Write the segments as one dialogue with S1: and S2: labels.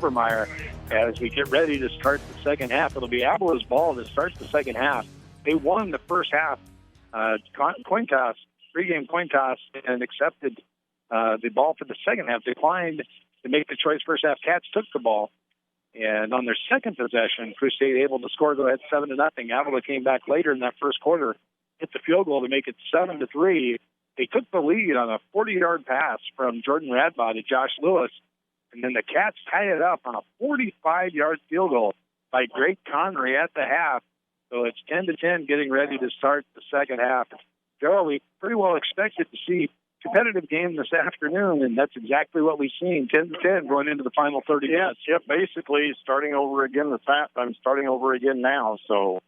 S1: Obermeyer as we get ready to start the second half. It'll be Avila's ball that starts the second half. They won the first half coin toss, pregame coin toss, and accepted the ball for the second half. Declined to make the choice first half. Cats took the ball. And on their second possession, Crusade able to score, go ahead 7-0. Avila came back later in that first quarter, hit the field goal to make it 7-3. They took the lead on a 40-yard pass from Jordan Radbaugh to Josh Lewis. And then the Cats tied it up on a 45-yard field goal by Greg Connery at the half. So it's 10-10 getting ready to start the second half. Daryl, we pretty well expected to see competitive game this afternoon, and that's exactly what we've seen. 10-10 going into the final 30 minutes.
S2: Yep, basically starting over again I'm starting over again now. So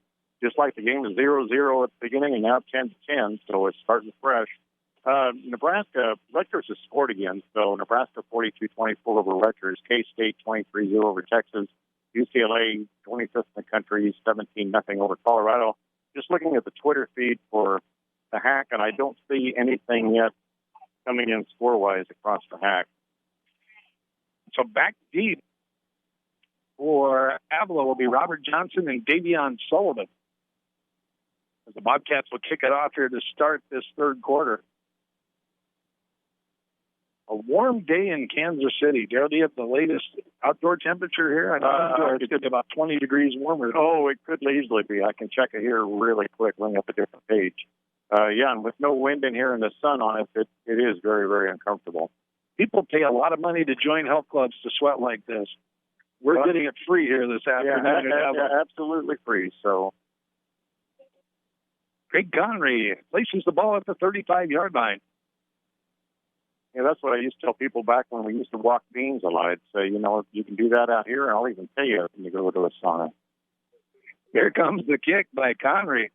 S2: just like the game was 0-0 at the beginning and now 10-10, so it's starting fresh. Nebraska, Rutgers has scored again. So Nebraska 42-24 over Rutgers. K-State 23-0 over Texas. UCLA 25th in the country, 17-0 over Colorado. Just looking at the Twitter feed for the Hack, and I don't see anything yet coming in score-wise across the Hack.
S1: So back deep for Avila will be Robert Johnson and Davion Sullivan. As the Bobcats will kick it off here to start this third quarter. A warm day in Kansas City. Daryl, do you have the latest outdoor temperature here? I know it's going to be about 20 degrees warmer.
S2: Oh, it could easily be. I can check it here really quick, bring up a different page. And with no wind in here and the sun on it, it is very, very uncomfortable.
S1: People pay a lot of money to join health clubs to sweat like this. We're getting it free here this afternoon.
S2: Yeah, absolutely free. So,
S1: Greg Connery places the ball at the 35-yard line.
S2: Yeah, that's what I used to tell people back when we used to walk beans a lot. I'd say, you can do that out here, and I'll even pay you when you go to a sauna.
S1: Here comes the kick by Connery.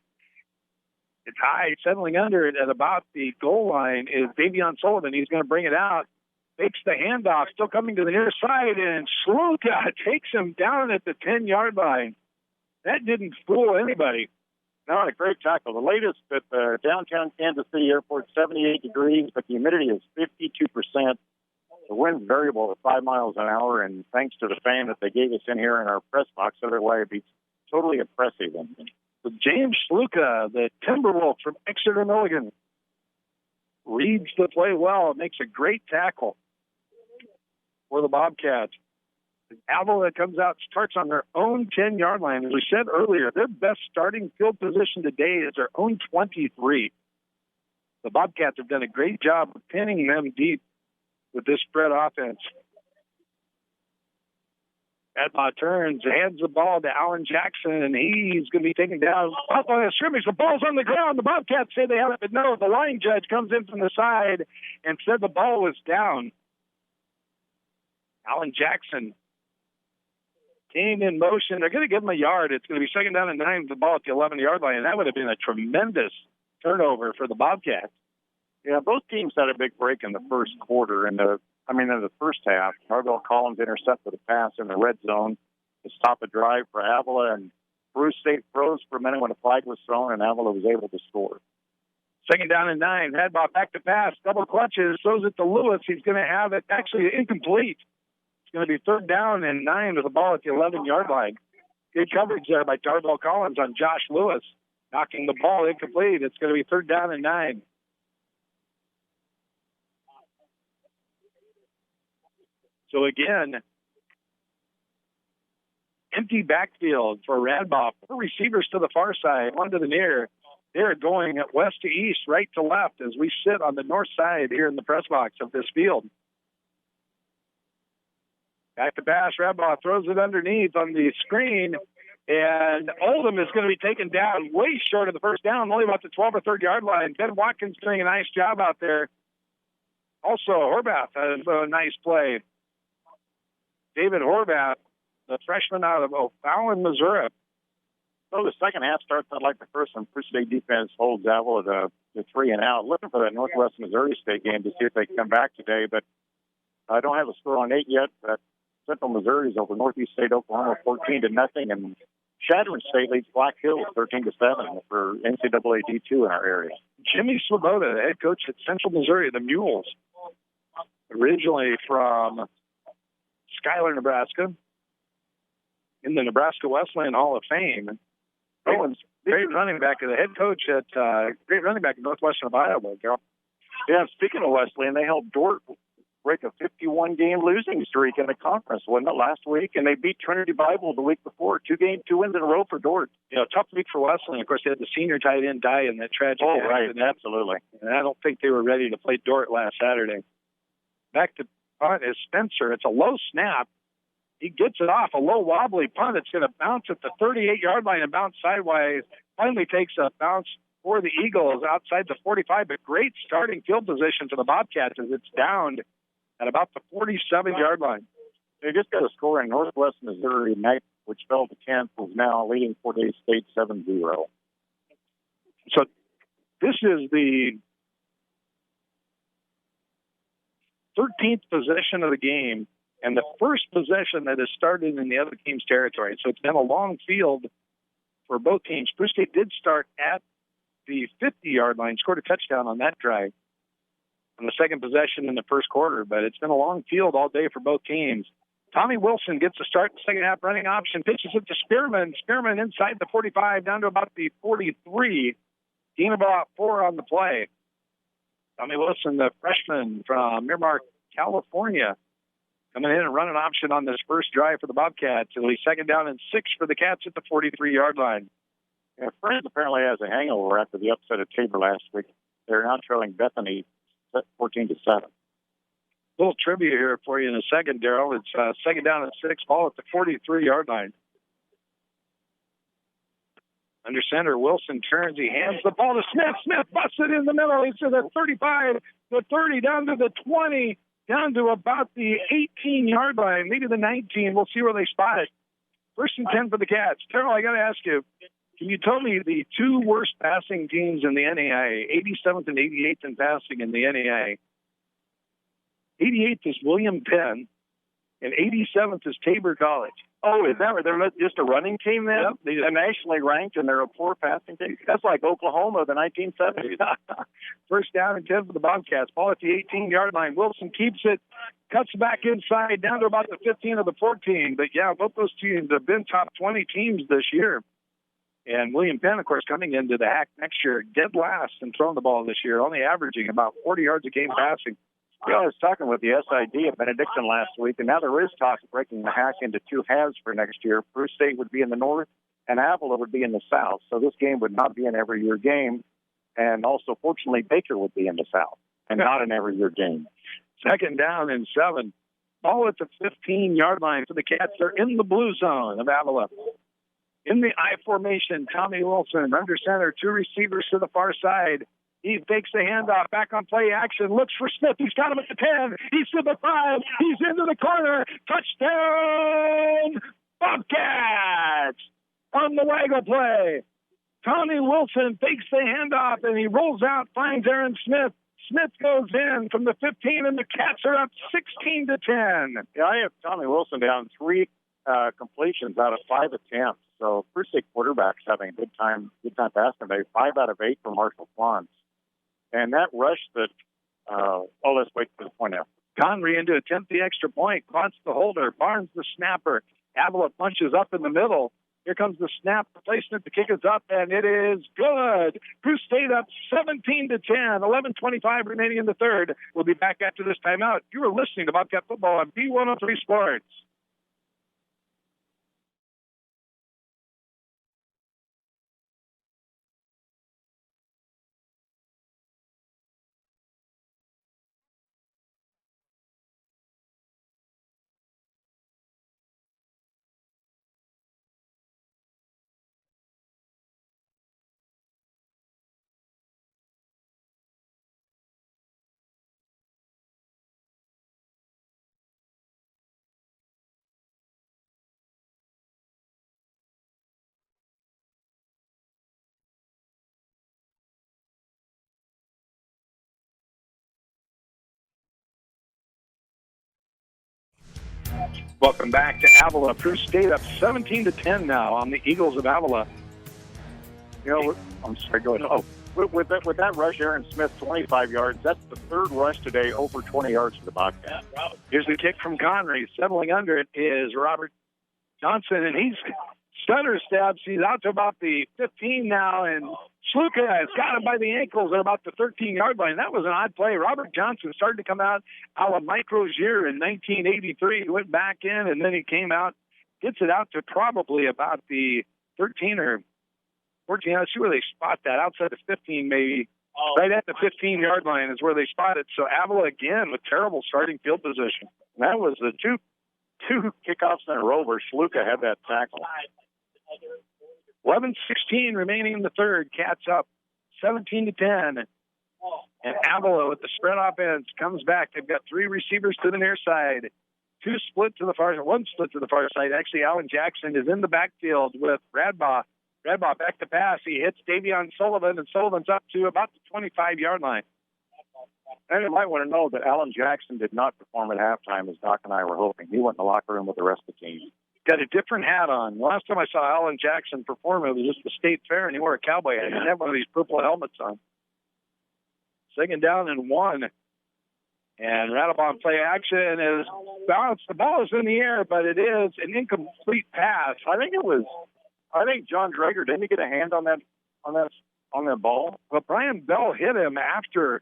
S1: It's high, settling under it at about the goal line is Davion Sullivan. He's going to bring it out. Fakes the handoff, still coming to the near side, and Sluka takes him down at the 10-yard line. That didn't fool anybody.
S2: No, a great tackle. The latest at downtown Kansas City Airport, 78 degrees, but the humidity is 52%. The wind's variable at 5 miles an hour, and thanks to the fan that they gave us in here in our press box, otherwise it'd be totally oppressive.
S1: So James Sluka, the Timberwolf from Exeter, Milligan, reads the play well. Makes a great tackle for the Bobcats. Avila comes out, starts on their own 10-yard line. As we said earlier, their best starting field position today is their own 23. The Bobcats have done a great job of pinning them deep with this spread offense. Radbaugh turns, hands the ball to Alan Jackson, and he's going to be taken down up on a scrimmage. The ball's on the ground. The Bobcats say they have it, but no, the line judge comes in from the side and said the ball was down. Alan Jackson came in motion. They're going to give him a yard. It's going to be 2nd down and 9 with the ball at the 11-yard line, and that would have been a tremendous turnover for the Bobcats.
S2: Yeah, both teams had a big break in the first quarter. In the first half, Marvell Collins intercepted a pass in the red zone to stop a drive for Avila, and Peru State froze for a minute when a flag was thrown, and Avila was able to score.
S1: 2nd down and 9. Radbaugh back to pass, double clutches, throws it to Lewis. He's going to have it actually incomplete. It's going to be 3rd down and 9 with the ball at the 11-yard line. Good coverage there by Darvell Collins on Josh Lewis, knocking the ball incomplete. It's going to be 3rd down and 9. So again, empty backfield for Radbaugh. 4 receivers to the far side, 1 to the near. They're going west to east, right to left as we sit on the north side here in the press box of this field. Back to pass, Radbaugh throws it underneath on the screen, and Oldham is going to be taken down way short of the first down, only about the 12 or 13 yard line. Ben Watkins doing a nice job out there. Also, Horvath has a nice play. David Horvath, the freshman out of O'Fallon, Missouri.
S2: So the second half starts out like the first one. First State defense holds Avila to 3 and out. Looking for that Northwest Missouri State game to see if they can come back today, but I don't have a score on 8 yet. But Central Missouri is over Northeast State, Oklahoma, 14-0, and Chadron State leads Black Hills 13-7 for NCAA D2 in our area.
S1: Jimmy Swoboda, the head coach at Central Missouri, the Mules, originally from Schuyler, Nebraska, in the Nebraska Wesleyan Hall of Fame. Great running back, the head coach at great running back at Northwestern Iowa, Daryl.
S2: Yeah, speaking of Wesleyan, they helped Dort break a 51-game losing streak in the conference, wasn't it, last week? And they beat Trinity Bible the week before. 2 wins in a row for Dort.
S1: Tough week for Wesleyan. Of course, they had the senior tight end die in that tragic accident.
S2: Right, absolutely.
S1: And I don't think they were ready to play Dort last Saturday. Back to punt is Spencer. It's a low snap. He gets it off, a low wobbly punt. It's going to bounce at the 38-yard line and bounce sideways. Finally takes a bounce for the Eagles outside the 45, but great starting field position for the Bobcats as it's downed at about the 47-yard line.
S2: They just got a score in Northwest Missouri, which fell to 10th, is now leading Fort Hays State 7-0.
S1: So this is the 13th possession of the game and the first possession that has started in the other team's territory. So it's been a long field for both teams. Peru State did start at the 50-yard line, scored a touchdown on that drive on the second possession in the first quarter, but it's been a long field all day for both teams. Tommy Wilson gets to start the second half running option, pitches it to Spearman. Spearman inside the 45 down to about the 43. Gain about 4 on the play. Tommy Wilson, the freshman from Miramar, California, coming in and running option on this first drive for the Bobcats. It'll be second down and 6 for the Cats at the 43-yard line.
S2: Yeah, Friends apparently has a hangover after the upset at Tabor last week. They're now trailing Bethany 14-7.
S1: Little trivia here for you in a second, Daryl. It's second down and 6, ball at the 43-yard line. Under center, Wilson turns. He hands the ball to Smith. Smith busts it in the middle. He's to the 35, the 30, down to the 20, down to about the 18-yard line, maybe the 19. We'll see where they spot it. First and 10 for the Cats. Daryl, I got to ask you, can you tell me the 2 worst passing teams in the NAIA, 87th and 88th in passing in the NAIA? 88th is William Penn, and 87th is Tabor College.
S2: Oh, is that right? They're just a running team then?
S1: Yep.
S2: They're nationally ranked, and they're a poor passing team. That's like Oklahoma of the 1970s.
S1: First down and 10 for the Bobcats. Ball at the 18-yard line. Wilson keeps it, cuts back inside, down to about the 15 or the 14. But, yeah, both those teams have been top 20 teams this year. And William Penn, of course, coming into the HAC next year, dead last in throwing the ball this year, only averaging about 40 yards a game passing.
S2: You know, I was talking with the SID at Benedictine last week, and now there is talk of breaking the HAC into 2 halves for next year. Peru State would be in the north, and Avila would be in the south. So this game would not be an every-year game. And also, fortunately, Baker would be in the south and not an every-year game.
S1: Second down and 7. Ball at the 15-yard line for the Cats. They're in the blue zone of Avila. In the I formation, Tommy Wilson, under center, 2 receivers to the far side. He fakes the handoff, back on play action, looks for Smith. He's got him at the 10. He's to the 5. He's into the corner. Touchdown, Bobcats! On the waggle play. Tommy Wilson fakes the handoff, and he rolls out, finds Aaron Smith. Smith goes in from the 15, and the Cats are up 16-10.
S2: Yeah, I have Tommy Wilson down 3 completions out of 5 attempts. So Peru State quarterbacks having a good time passing today. 5 out of 8 for Marshall Flons. And that rush that, let's wait for the point now.
S1: Conry in to attempt the extra point. Quants the holder. Barnes the snapper. Avila punches up in the middle. Here comes the snap. The placement. The kick is up, and it is good. Peru State up 17-10. 11:25 remaining in the third. We'll be back after this timeout. You are listening to Bobcat Football on B103 Sports. Welcome back to Avila. Peru State up 17-10 now on the Eagles of Avila.
S2: You know, I'm sorry, go ahead. with that rush, Aaron Smith, 25 yards. That's the third rush today, over 20 yards for the Bobcats.
S1: Here's the kick from Connery. Settling under it is Robert Johnson, and he's stutter steps. He's out to about the 15 now, and Sluka has got him by the ankles at about the 13-yard line. That was an odd play. Robert Johnson started to come out a Micro's year in 1983. He went back in, and then he came out, gets it out to probably about the 13 or 14. Let's see where they spot that. Outside the 15, maybe. Right at the 15-yard line is where they spot it. So Avila again with terrible starting field position.
S2: And that was the two kickoffs in a row where Sluka had that tackle.
S1: 11:16 remaining in the third. Cats up 17-10. And Avila with the spread offense comes back. They've got three receivers to the near side. One split to the far side. Actually, Alan Jackson is in the backfield with Radbaugh. Radbaugh back to pass. He hits Davion Sullivan, and Sullivan's up to about the 25-yard line.
S2: And you might want to know that Alan Jackson did not perform at halftime as Doc and I were hoping. He went in the locker room with the rest of the team.
S1: Got a different hat on. Last time I saw Alan Jackson perform, it was just the state fair, and he wore a cowboy hat. He didn't have one of these purple helmets on. Second down and 1. And Radbaugh play action is bounced. The ball is in the air, but it is an incomplete pass.
S2: I think John Drager, didn't he get a hand on that ball?
S1: Well, Brian Bell hit him after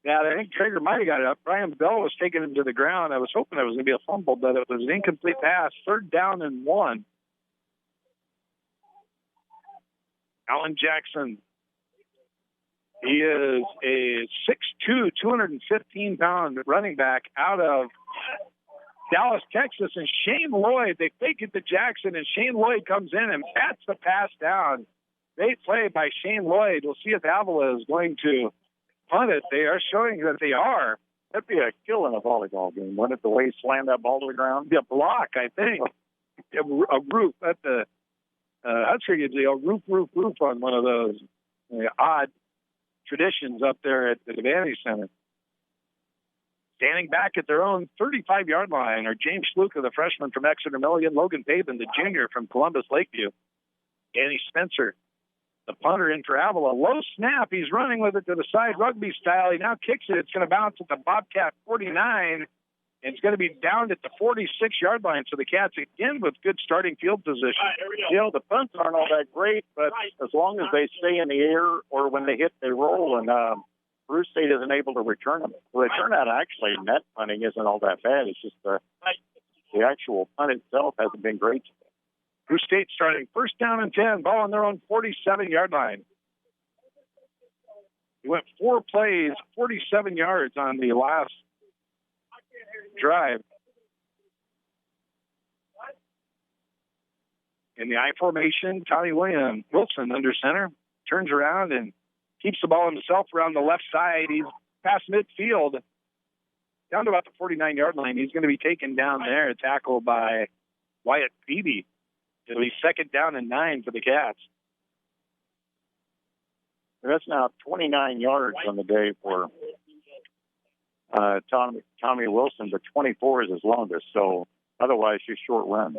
S1: that. I think Drager might have got it up. Brian Bell was taking him to the ground. I was hoping it was going to be a fumble, but it was an incomplete pass. Third down and 1. Alan Jackson. He is a 6'2", 215-pound running back out of Dallas, Texas. And Shane Lloyd, they fake it to Jackson, and Shane Lloyd comes in and bats the pass down. Great play by Shane Lloyd. We'll see if Avila is going to punt it. They are showing that they are.
S2: That'd be a kill in a volleyball game, wouldn't it, the way he slammed that ball to the ground?
S1: The block, I think. A roof at the I'd figure it'd be a roof on one of those odd traditions up there at the Vantage Center. Standing back at their own 35-yard line are James Sluka, the freshman from Exeter Milligan, Logan Pabin, the junior from Columbus Lakeview, Danny Spencer, the punter in for Avila. Low snap. He's running with it to the side rugby style. He now kicks it. It's going to bounce at the Bobcat 49. And it's going to be down at the 46-yard line. So the Cats, again, with good starting field position.
S2: You know, the punts aren't all that great, but as long as they stay in the air or when they hit, they roll, and Peru State isn't able to return them. Well, they turn out actually net punting isn't all that bad. It's just the actual punt itself hasn't been great.
S1: Peru State starting first down and 10, ball on their own 47-yard line. He went 4 plays, 47 yards on the last drive. In the I formation, Tommy Wilson under center, turns around and keeps the ball himself around the left side. He's past midfield, down to about the 49-yard line. He's going to be taken down there, tackled by Wyatt Beebe. It'll be second down and 9 for the Cats.
S2: That's now 29 yards on the day for Tommy Wilson, but 24 is his longest, so otherwise just short runs.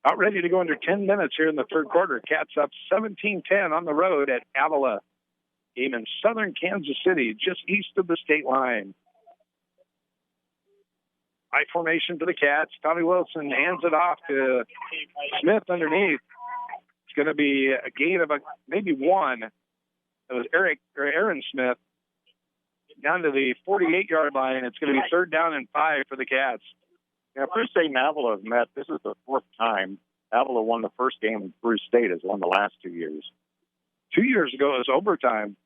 S1: About ready to go under 10 minutes here in the third quarter. Cats up 17-10 on the road at Avila. Game in southern Kansas City, just east of the state line. High formation for the Cats. Tommy Wilson hands it off to Smith underneath. It's going to be a gain of maybe 1. It was Aaron Smith. Down to the 48-yard line. It's going to be third down and 5 for the Cats.
S2: Yeah, Peru State and Avila have met. This is the 4th time. Avila won the first game, and Peru State has won the last 2 years.
S1: 2 years ago, it was overtime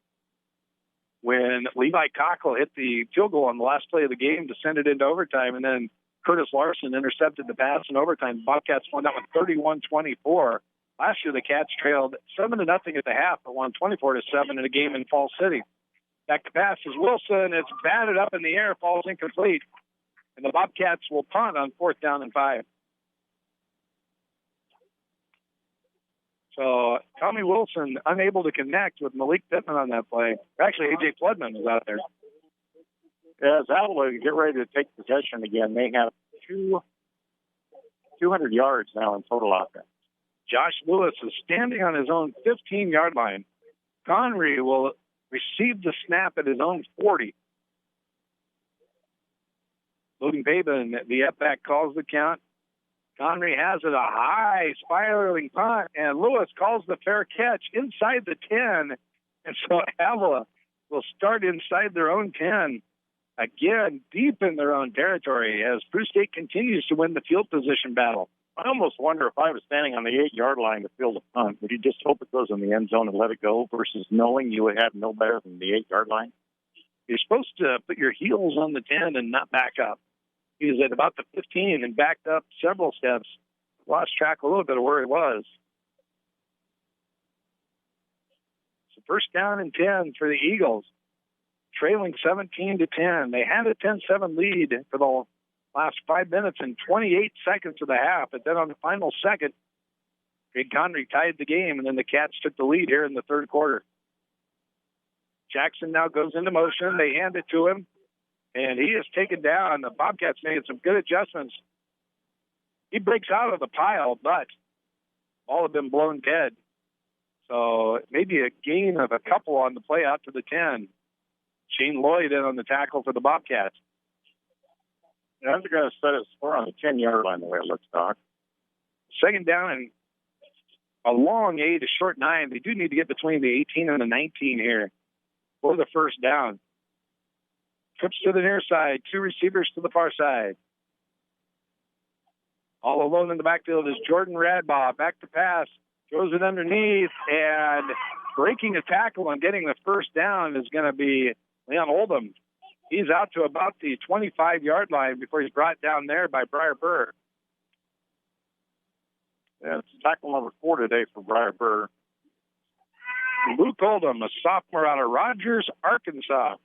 S1: when Levi Cockle hit the field goal on the last play of the game to send it into overtime, and then Curtis Larson intercepted the pass in overtime. Bobcats won that one 31-24. Last year, the Cats trailed 7-0 at the half, but won 24-7 in a game in Fall City. Back to pass is Wilson. It's batted up in the air, falls incomplete. And the Bobcats will punt on 4th down and 5. So Tommy Wilson unable to connect with Malik Pittman on that play. Actually, A.J. Floodman was out there.
S2: As Avila get ready to take possession again, they have 200 yards now in total offense.
S1: Josh Lewis is standing on his own 15-yard line. Connery will receive the snap at his own 40. Logan Babin, the up-back, calls the count. Connery has it, a high spiraling punt, and Lewis calls the fair catch inside the 10. And so Avila will start inside their own 10. Again, deep in their own territory as Peru State continues to win the field position battle.
S2: I almost wonder if I was standing on the 8-yard line to field a punt, would you just hope it goes in the end zone and let it go versus knowing you would have no better than the 8-yard line?
S1: You're supposed to put your heels on the 10 and not back up. He was at about the 15 and backed up several steps. Lost track a little bit of where he was. So first down and 10 for the Eagles, trailing 17-10. They had a 10-7 lead for the last 5 minutes and 28 seconds of the half. But then on the final second, Greg Connery tied the game, and then the Cats took the lead here in the third quarter. Jackson now goes into motion. They hand it to him, and he is taken down. The Bobcats made some good adjustments. He breaks out of the pile, but all have been blown dead. So maybe a gain of a couple on the play out to the 10. Shane Lloyd in on the tackle for the Bobcats.
S2: Yeah, they're going to set a score on the 10-yard line the way it looks, Doc.
S1: Second down and a long 8, a short 9. They do need to get between the 18 and the 19 here for the first down. Trips to the near side, 2 receivers to the far side. All alone in the backfield is Jordan Radbaugh. Back to pass, throws it underneath, and breaking a tackle and getting the first down is going to be Leon Oldham. He's out to about the 25-yard line before he's brought down there by Briar Burr.
S2: Yeah, it's tackle number 4 today for Briar Burr.
S1: Luke Oldham, a sophomore out of Rogers, Arkansas.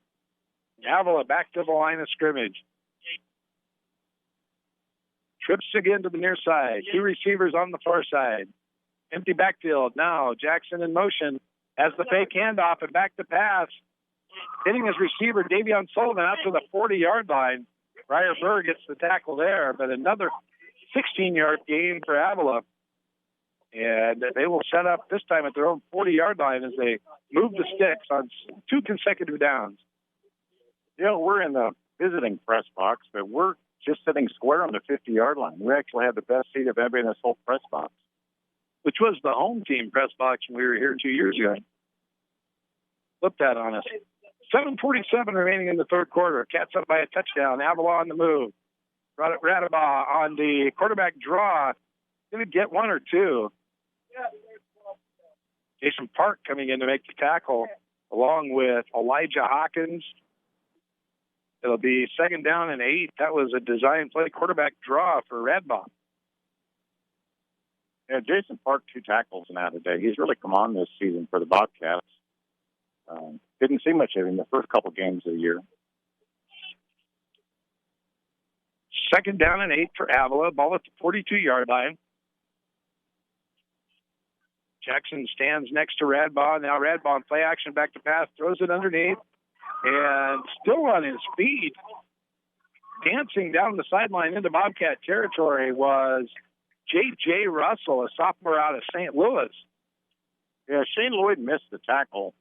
S1: Avila back to the line of scrimmage. Trips again to the near side. 2 receivers on the far side. Empty backfield. Now Jackson in motion. Has the fake handoff and back to pass. Hitting his receiver, Davion Sullivan, out to the 40-yard line. Briar Burr gets the tackle there, but another 16-yard gain for Avila. And they will set up this time at their own 40-yard line as they move the sticks on 2 consecutive downs.
S2: You know, we're in the visiting press box, but we're just sitting square on the 50-yard line. We actually have the best seat of everybody in this whole press box.
S1: Which was the home team press box when we were here 2 years ago. Flip that on us. 7:47 remaining in the third quarter. Cats up by a touchdown. Avila on the move. Radbaugh on the quarterback draw. Going to get 1 or 2. Jason Park coming in to make the tackle along with Elijah Hawkins. It'll be second down and 8. That was a design play quarterback draw for Radbaugh.
S2: Yeah, Jason Park, 2 tackles now today. He's really come on this season for the Bobcats. Didn't see much of him the first couple games of the year.
S1: Second down and 8 for Avila. Ball at the 42-yard line. Jackson stands next to Radbaugh. Now Radbaugh in play action, back to pass, throws it underneath. And still on his feet, dancing down the sideline into Bobcat territory was J.J. Russell, a sophomore out of St. Louis.
S2: Yeah, Shane Lloyd missed the tackle.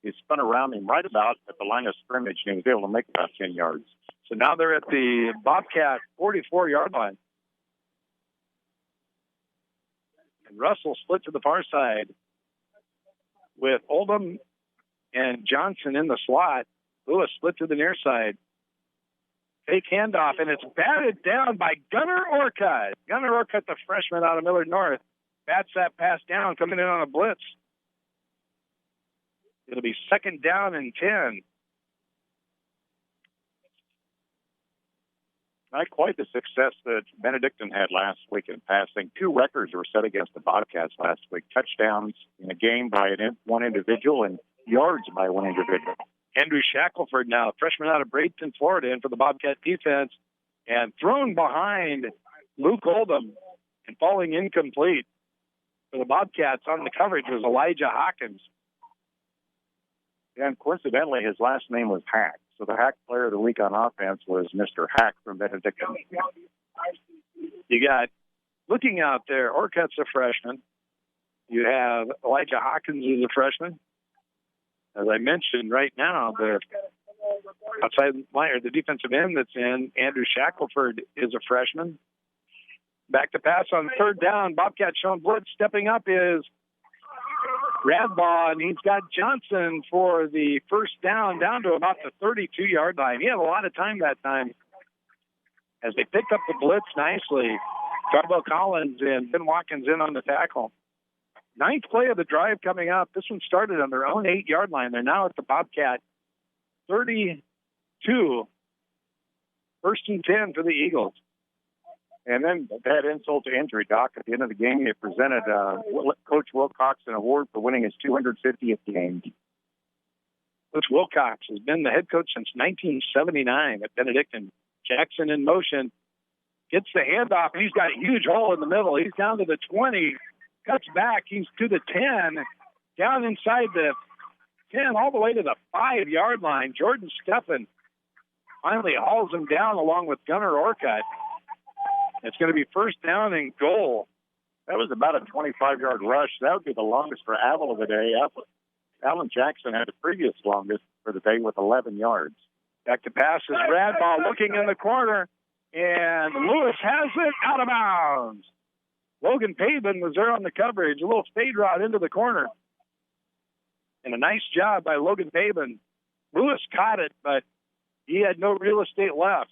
S2: He spun around him right about at the line of scrimmage, and he was able to make about 10 yards.
S1: So now they're at the Bobcat 44-yard line. And Russell split to the far side with Oldham and Johnson in the slot. Lewis split to the near side. Fake handoff, and it's batted down by Gunnar Orcutt. Gunnar Orcutt, the freshman out of Millard North, bats that pass down, coming in on a blitz. It'll be second down and 10.
S2: Not quite the success that Benedictine had last week in passing. 2 records were set against the Bobcats last week. Touchdowns in a game by one individual and yards by one individual.
S1: Andrew Shackelford now, freshman out of Bradenton, Florida, in for the Bobcat defense, and thrown behind Luke Oldham and falling incomplete. For the Bobcats on the coverage was Elijah Hawkins.
S2: And coincidentally, his last name was Hack. So the Hack player of the week on offense was Mr. Hack from Benedictine.
S1: You got, looking out there, Orcutt's a freshman. You have Elijah Hawkins as a freshman. As I mentioned, right now, the outside line, or the defensive end that's in, Andrew Shackelford, is a freshman. Back to pass on third down. Bobcat showing blitz. Stepping up is Radbaugh, and he's got Johnson for the first down to about the 32-yard line. He had a lot of time that time as they picked up the blitz nicely. Garbo Collins and Ben Watkins in on the tackle. Ninth play of the drive coming up. This one started on their own 8-yard line. They're now at the Bobcat 32. First and 10 for the Eagles.
S2: And then that insult to injury, Doc. At the end of the game, they presented Coach Wilcox an award for winning his 250th game.
S1: Coach Wilcox has been the head coach since 1979 at Benedictine. Jackson in motion. Gets the handoff, and he's got a huge hole in the middle. He's down to the 20. Cuts back. He's to the 10. Down inside the 10, all the way to the 5-yard line. Jordan Steffen finally hauls him down along with Gunnar Orcutt. It's going to be first down and goal.
S2: That was about a 25-yard rush. That would be the longest for Avila today. Alan Jackson had the previous longest for the day with 11 yards.
S1: Back to pass is Radbaugh looking in the corner, and Lewis has it out of bounds. Logan Pavin was there on the coverage, a little fade route into the corner. And a nice job by Logan Pavin. Lewis caught it, but he had no real estate left.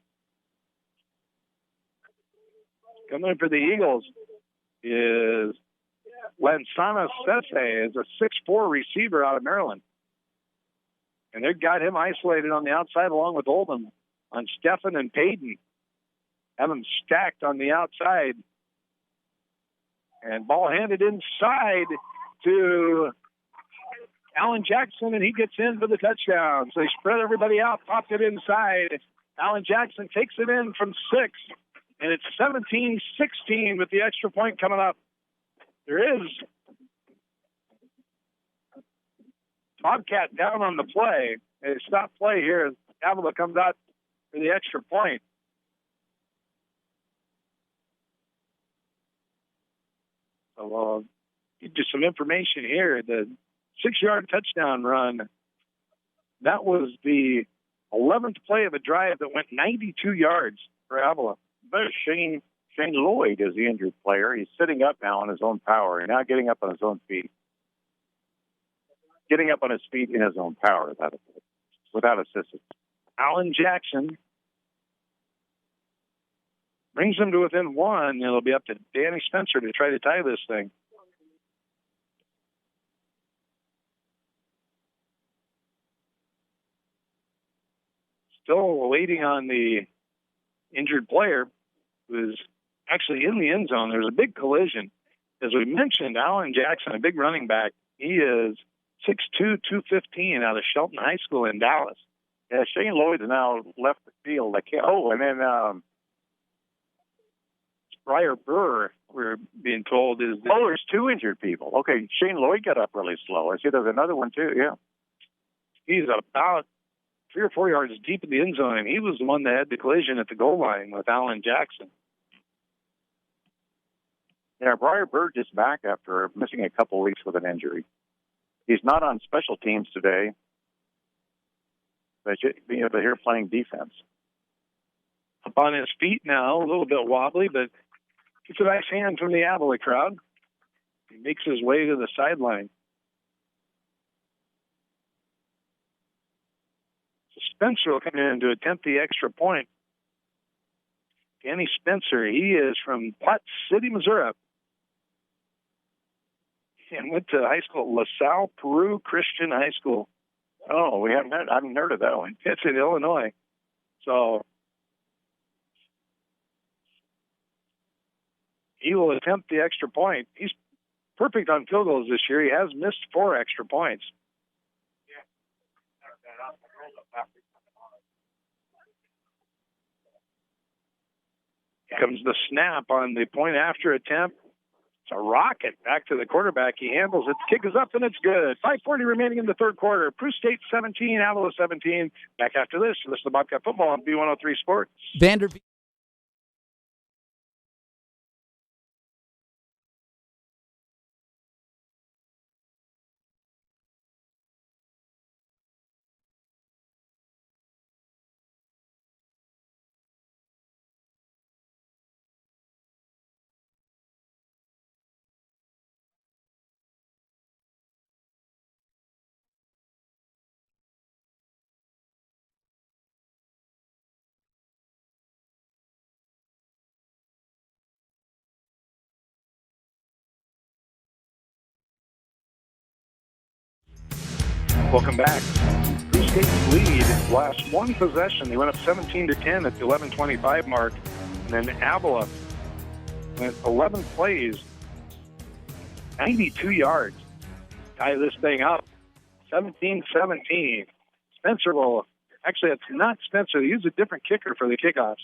S1: Coming in for the Eagles is Lansana Sese, is a 6'4" receiver out of Maryland. And they've got him isolated on the outside along with Oldham on Steffen and Payton. Have them stacked on the outside. And ball handed inside to Alan Jackson, and he gets in for the touchdown. So they spread everybody out, popped it inside. Alan Jackson takes it in from 6. And it's 17-16 with the extra point coming up. There is Bobcat down on the play. They stop play here. Avila comes out for the extra point. So just some information here. The 6-yard touchdown run, that was the 11th play of a drive that went 92 yards for Avila.
S2: But Shane Lloyd is the injured player. He's sitting up now on his own power and now getting up on his own feet. Getting up on his feet in his own power without assistance.
S1: Alan Jackson brings them to within 1. It'll be up to Danny Spencer to try to tie this thing. Still waiting on the injured player, who is actually in the end zone. There's a big collision. As we mentioned, Alan Jackson, a big running back, he is 6'2", 215 out of Shelton High School in Dallas.
S2: Yeah, Shane Lloyd has now left the field. And then
S1: Briar Burr, we're being told, is...
S2: there's 2 injured people. Okay, Shane Lloyd got up really slow. I see there's another one, too, yeah.
S1: He's about 3 or 4 yards deep in the end zone, and he was the one that had the collision at the goal line with Alan Jackson.
S2: Yeah, Briar Bird is back after missing a couple of weeks with an injury. He's not on special teams today, but here playing defense.
S1: Up on his feet now, a little bit wobbly, but gets a nice hand from the Avila crowd. He makes his way to the sideline. Spencer will come in to attempt the extra point. Danny Spencer, he is from Platte City, Missouri, and went to high school at LaSalle, Peru Christian High School.
S2: Oh, I haven't heard of that one.
S1: It's in Illinois. So he will attempt the extra point. He's perfect on field goals this year. He has missed 4 extra points. Here comes the snap on the point after attempt. It's a rocket back to the quarterback. He handles it. The kick is up, and it's good. 5:40 remaining in the third quarter. Peru State 17, Avila 17. Back after this. This is the Bobcat Football on B103 Sports.
S3: Vanderbilt.
S1: Welcome back. Peru State's lead last one possession. They went up 17-10 at the 11:25 mark. And then Avila went 11 plays, 92 yards. Tie this thing up, 17-17. Spencer will, actually, it's not Spencer. They use a different kicker for the kickoffs.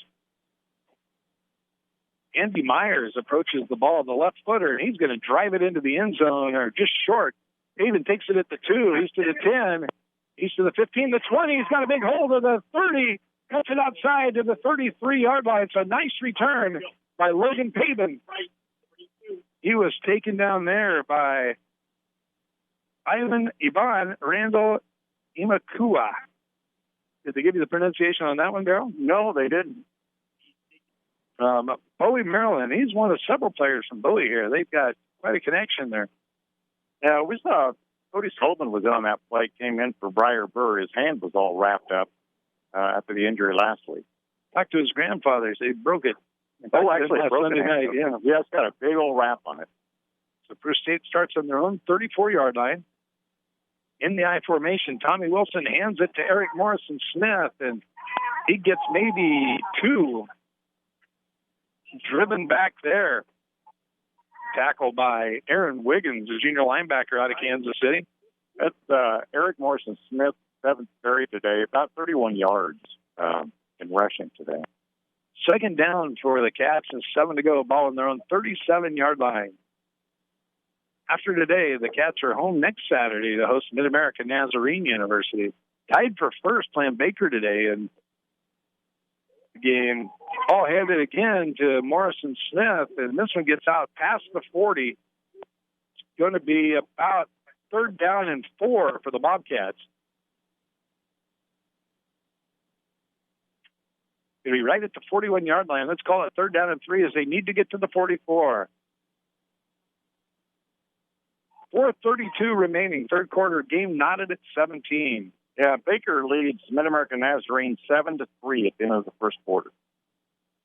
S1: Andy Myers approaches the ball, the left footer, and he's going to drive it into the end zone, or just short. Even takes it at the 2. He's to the 10. He's to the 15, the 20. He's got a big hold of the 30. Cuts it outside to the 33-yard line. It's a nice return by Logan Pabin. He was taken down there by Ivan Randall Imakua. Did they give you the pronunciation on that one, Daryl?
S2: No, they didn't.
S1: Bowie, Maryland. He's one of several players from Bowie here. They've got quite a connection there.
S2: Yeah, we saw Cody Sullivan was on that play, came in for Briar Burr. His hand was all wrapped up after the injury last week.
S1: Talked to his grandfather. He broke it.
S2: Actually, broke it.
S1: Night, yeah.
S2: Yeah, it's got a big old wrap on it.
S1: So Peru State starts on their own 34-yard line. In the I formation, Tommy Wilson hands it to Eric Morrison-Smith, and he gets maybe 2. Driven back there. Tackled by Aaron Wiggins, a junior linebacker out of Kansas City.
S2: That's Eric Morrison-Smith, 7th carry today, about 31 yards in rushing today.
S1: Second down for the Cats and 7 to go. Ball on their own 37-yard line. After today, the Cats are home next Saturday to host Mid-America Nazarene University. Tied for first playing Baker today, and the game all handed again to Morrison-Smith, and this one gets out past the 40. It's going to be about 3rd down and 4 for the Bobcats. Going to be right at the 41-yard line. Let's call it 3rd down and 3 as they need to get to the 44. 4:32 remaining, third quarter, game knotted at 17.
S2: Yeah, Baker leads Mid-America Nazarene 7-3 at the end of the first quarter.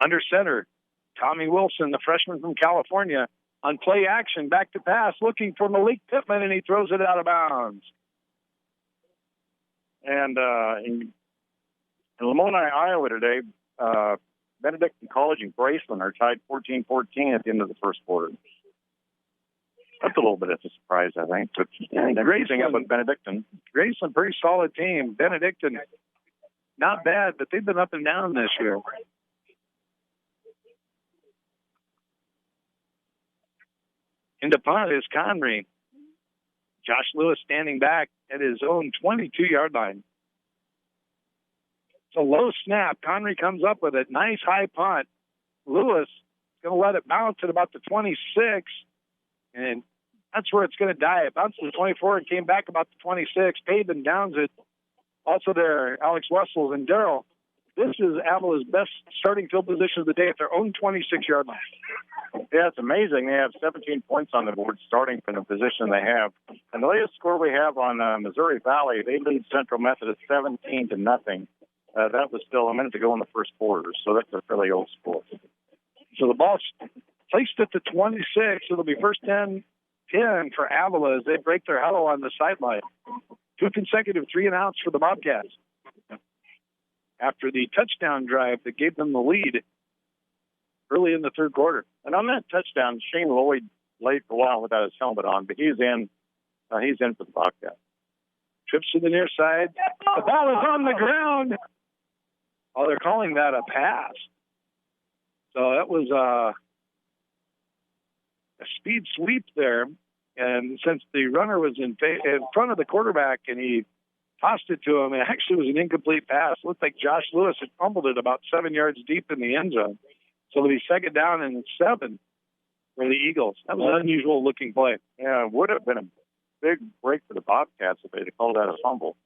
S1: Under center, Tommy Wilson, the freshman from California, on play action, back to pass, looking for Malik Pittman, and he throws it out of bounds.
S2: And in Lamoni, Iowa today, Benedictine College and Graceland are tied 14-14 at the end of the first quarter. That's a little bit of a surprise, I think. But Graceland up with Benedictine.
S1: Graceland, pretty solid team. Benedictine, not bad, but they've been up and down this year. Into punt is Conry. Josh Lewis standing back at his own 22-yard line. It's a low snap. Conry comes up with it. Nice high punt. Lewis is going to let it bounce at about the 26, and that's where it's going to die. It bounced to the 24 and came back about the 26. Pavin downs it. Also there, Alex Wessels and Daryl. This is Avila's best starting field position of the day at their own 26-yard line.
S2: Yeah, it's amazing. They have 17 points on the board starting from the position they have. And the latest score we have on Missouri Valley, they lead Central Methodist 17-0. That was still a minute to go in the first quarter, so that's a fairly old score.
S1: So the ball's placed at the 26. It'll be first 10 for Avila as they break their huddle on the sideline. 2 consecutive 3-and-outs for the Bobcats. After the touchdown drive that gave them the lead early in the third quarter.
S2: And on that touchdown, Shane Lloyd late for a while without his helmet on, but he's in for the Bobcats.
S1: Trips to the near side. The ball is on the ground. Oh, they're calling that a pass. So that was a speed sweep there. And since the runner was in front of the quarterback and he tossed it to him, it actually was an incomplete pass. It looked like Josh Lewis had fumbled it about 7 yards deep in the end zone. So it'll be second down and 7 for the Eagles. That was an unusual looking play.
S2: Yeah, it would have been a big break for the Bobcats if they'd called that a fumble.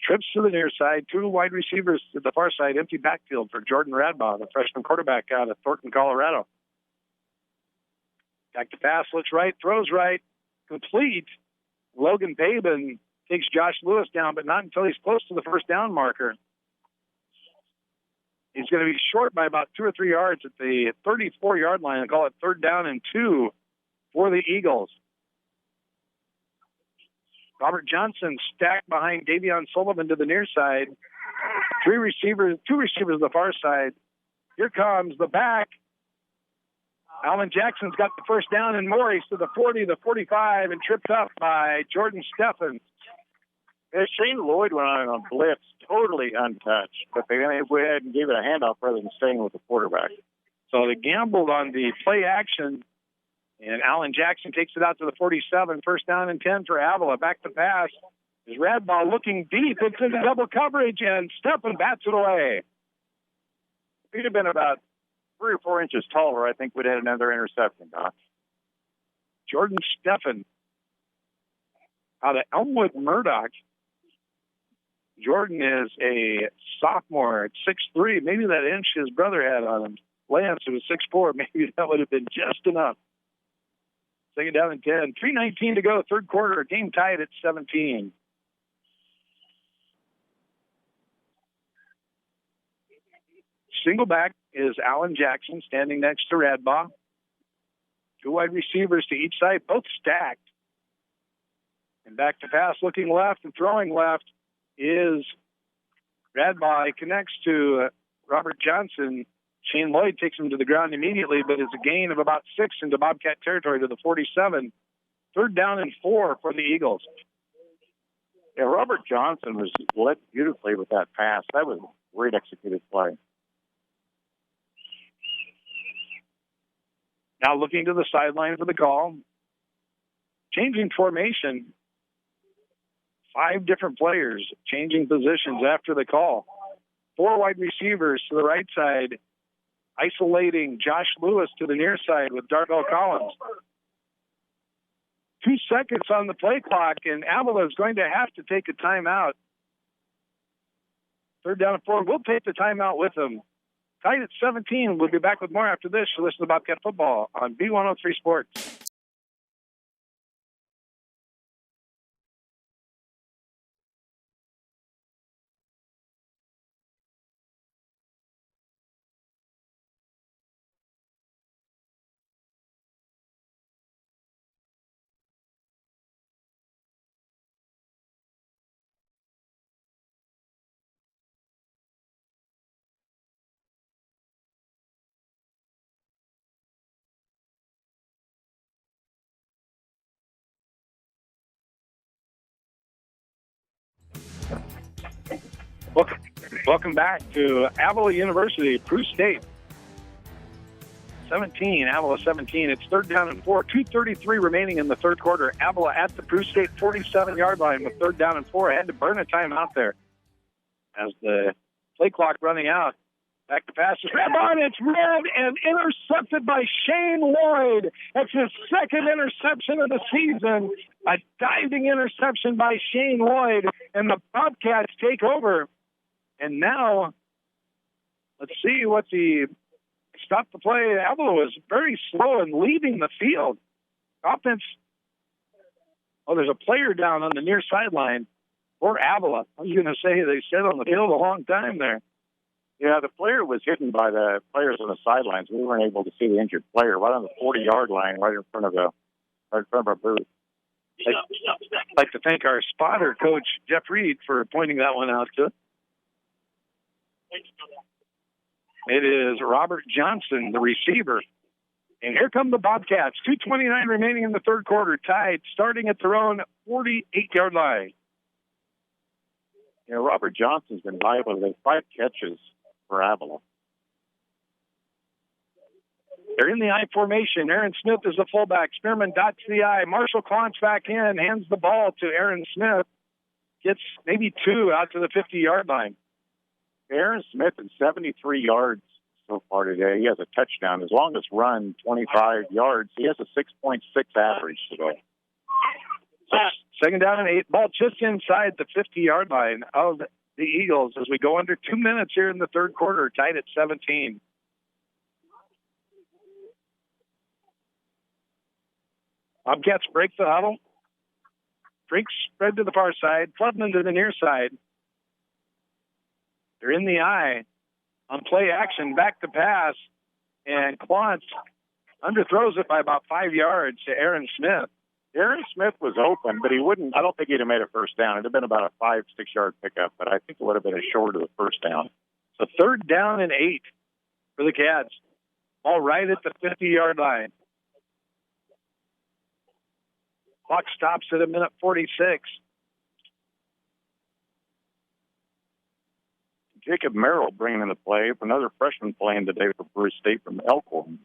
S1: Trips to the near side, 2 wide receivers to the far side, empty backfield for Jordan Radbaugh, the freshman quarterback out of Thornton, Colorado. Back to pass, looks right, throws right, complete. Logan Pabin takes Josh Lewis down, but not until he's close to the first down marker. He's going to be short by about 2 or 3 yards at the 34-yard line and call it 3rd down and 2 for the Eagles. Robert Johnson stacked behind Davion Sullivan to the near side. Two receivers to the far side. Here comes the back. Alan Jackson's got the first down, and Morris to the 40, the 45, and tripped up by Jordan Steffen.
S2: Shane Lloyd went on a blitz, totally untouched, but they went ahead and gave it a handoff rather than staying with the quarterback.
S1: So they gambled on the play action, and Alan Jackson takes it out to the 47. First down and 10 for Avila. Back to pass. Is Radball looking deep. It's into double coverage, and Steffen bats it away.
S2: If he'd have been about 3 or 4 inches taller, I think we'd have another interception, Doc.
S1: Jordan Steffen out of Elmwood Murdoch. Jordan is a sophomore at 6'3". Maybe that inch his brother had on him. Lance, who was 6'4", maybe that would have been just enough. Second down and 10. 3:19 to go, third quarter. Game tied at 17. Single back is Alan Jackson standing next to Radbaugh. 2 wide receivers to each side, both stacked. And back to pass, looking left and throwing left is Radbaugh. He connects to Robert Johnson. Shane Lloyd takes him to the ground immediately, but it's a gain of about 6 into Bobcat territory to the 47. Third down and 4 for the Eagles.
S2: Yeah, Robert Johnson was led beautifully with that pass. That was a great executed play.
S1: Now looking to the sideline for the call. Changing formation. 5 different players changing positions after the call. 4 wide receivers to the right side, isolating Josh Lewis to the near side with Darnell Collins. 2 seconds on the play clock, and Avila is going to have to take a timeout. Third down and 4. We'll take the timeout with them. Tied at 17. We'll be back with more after this. You listen to Bobcat Football on B103 Sports. Welcome back to Avila University, Peru State. 17, Avila 17. It's third down and 4. 2:33 remaining in the third quarter. Avila at the Peru State 47-yard line with third down and 4. Had to burn a timeout there as the play clock running out. Back to pass is Radball. It's read and intercepted by Shane Lloyd. That's his second interception of the season. A diving interception by Shane Lloyd, and the Bobcats take over. And now, let's see what the stop the play. Avila was very slow in leaving the field. Offense. Oh, there's a player down on the near sideline for Avila. I was going to say they sat on the field a long time there.
S2: Yeah, the player was hidden by the players on the sidelines. We weren't able to see the injured player right on the 40-yard line, right in front of our booth.
S1: I'd like to thank our spotter coach, Jeff Reed, for pointing that one out to us. It is Robert Johnson, the receiver. And here come the Bobcats. 2:29 remaining in the third quarter, tied, starting at their own 48-yard line.
S2: You know, Robert Johnson's been valuable. They 5 catches for Avila.
S1: They're in the I formation. Aaron Smith is the fullback. Spearman dots the I. Marshall Klontz back in, hands the ball to Aaron Smith. Gets maybe 2 out to the 50-yard line.
S2: Aaron Smith is 73 yards so far today. He has a touchdown. His longest run, 25 yards. He has a 6.6 average today.
S1: Second down and 8. Ball just inside the 50-yard line of the Eagles as we go under 2 minutes here in the third quarter, tied at 17. Bobcats break the huddle. Drinks spread to the far side. Floodman to the near side. They're in the I on play action, back to pass, and Klontz underthrows it by about 5 yards to Aaron Smith.
S2: Aaron Smith was open, but he wouldn't. I don't think he'd have made a first down. It'd have been about a 5-6 yard pickup, but I think it would have been a short of the first down.
S1: So 3rd down and 8 for the Cats. All right at the 50-yard line. Clock stops at 1:46.
S2: Jacob Merrill bringing in the play. Another freshman playing today for Peru State from Elkhorn.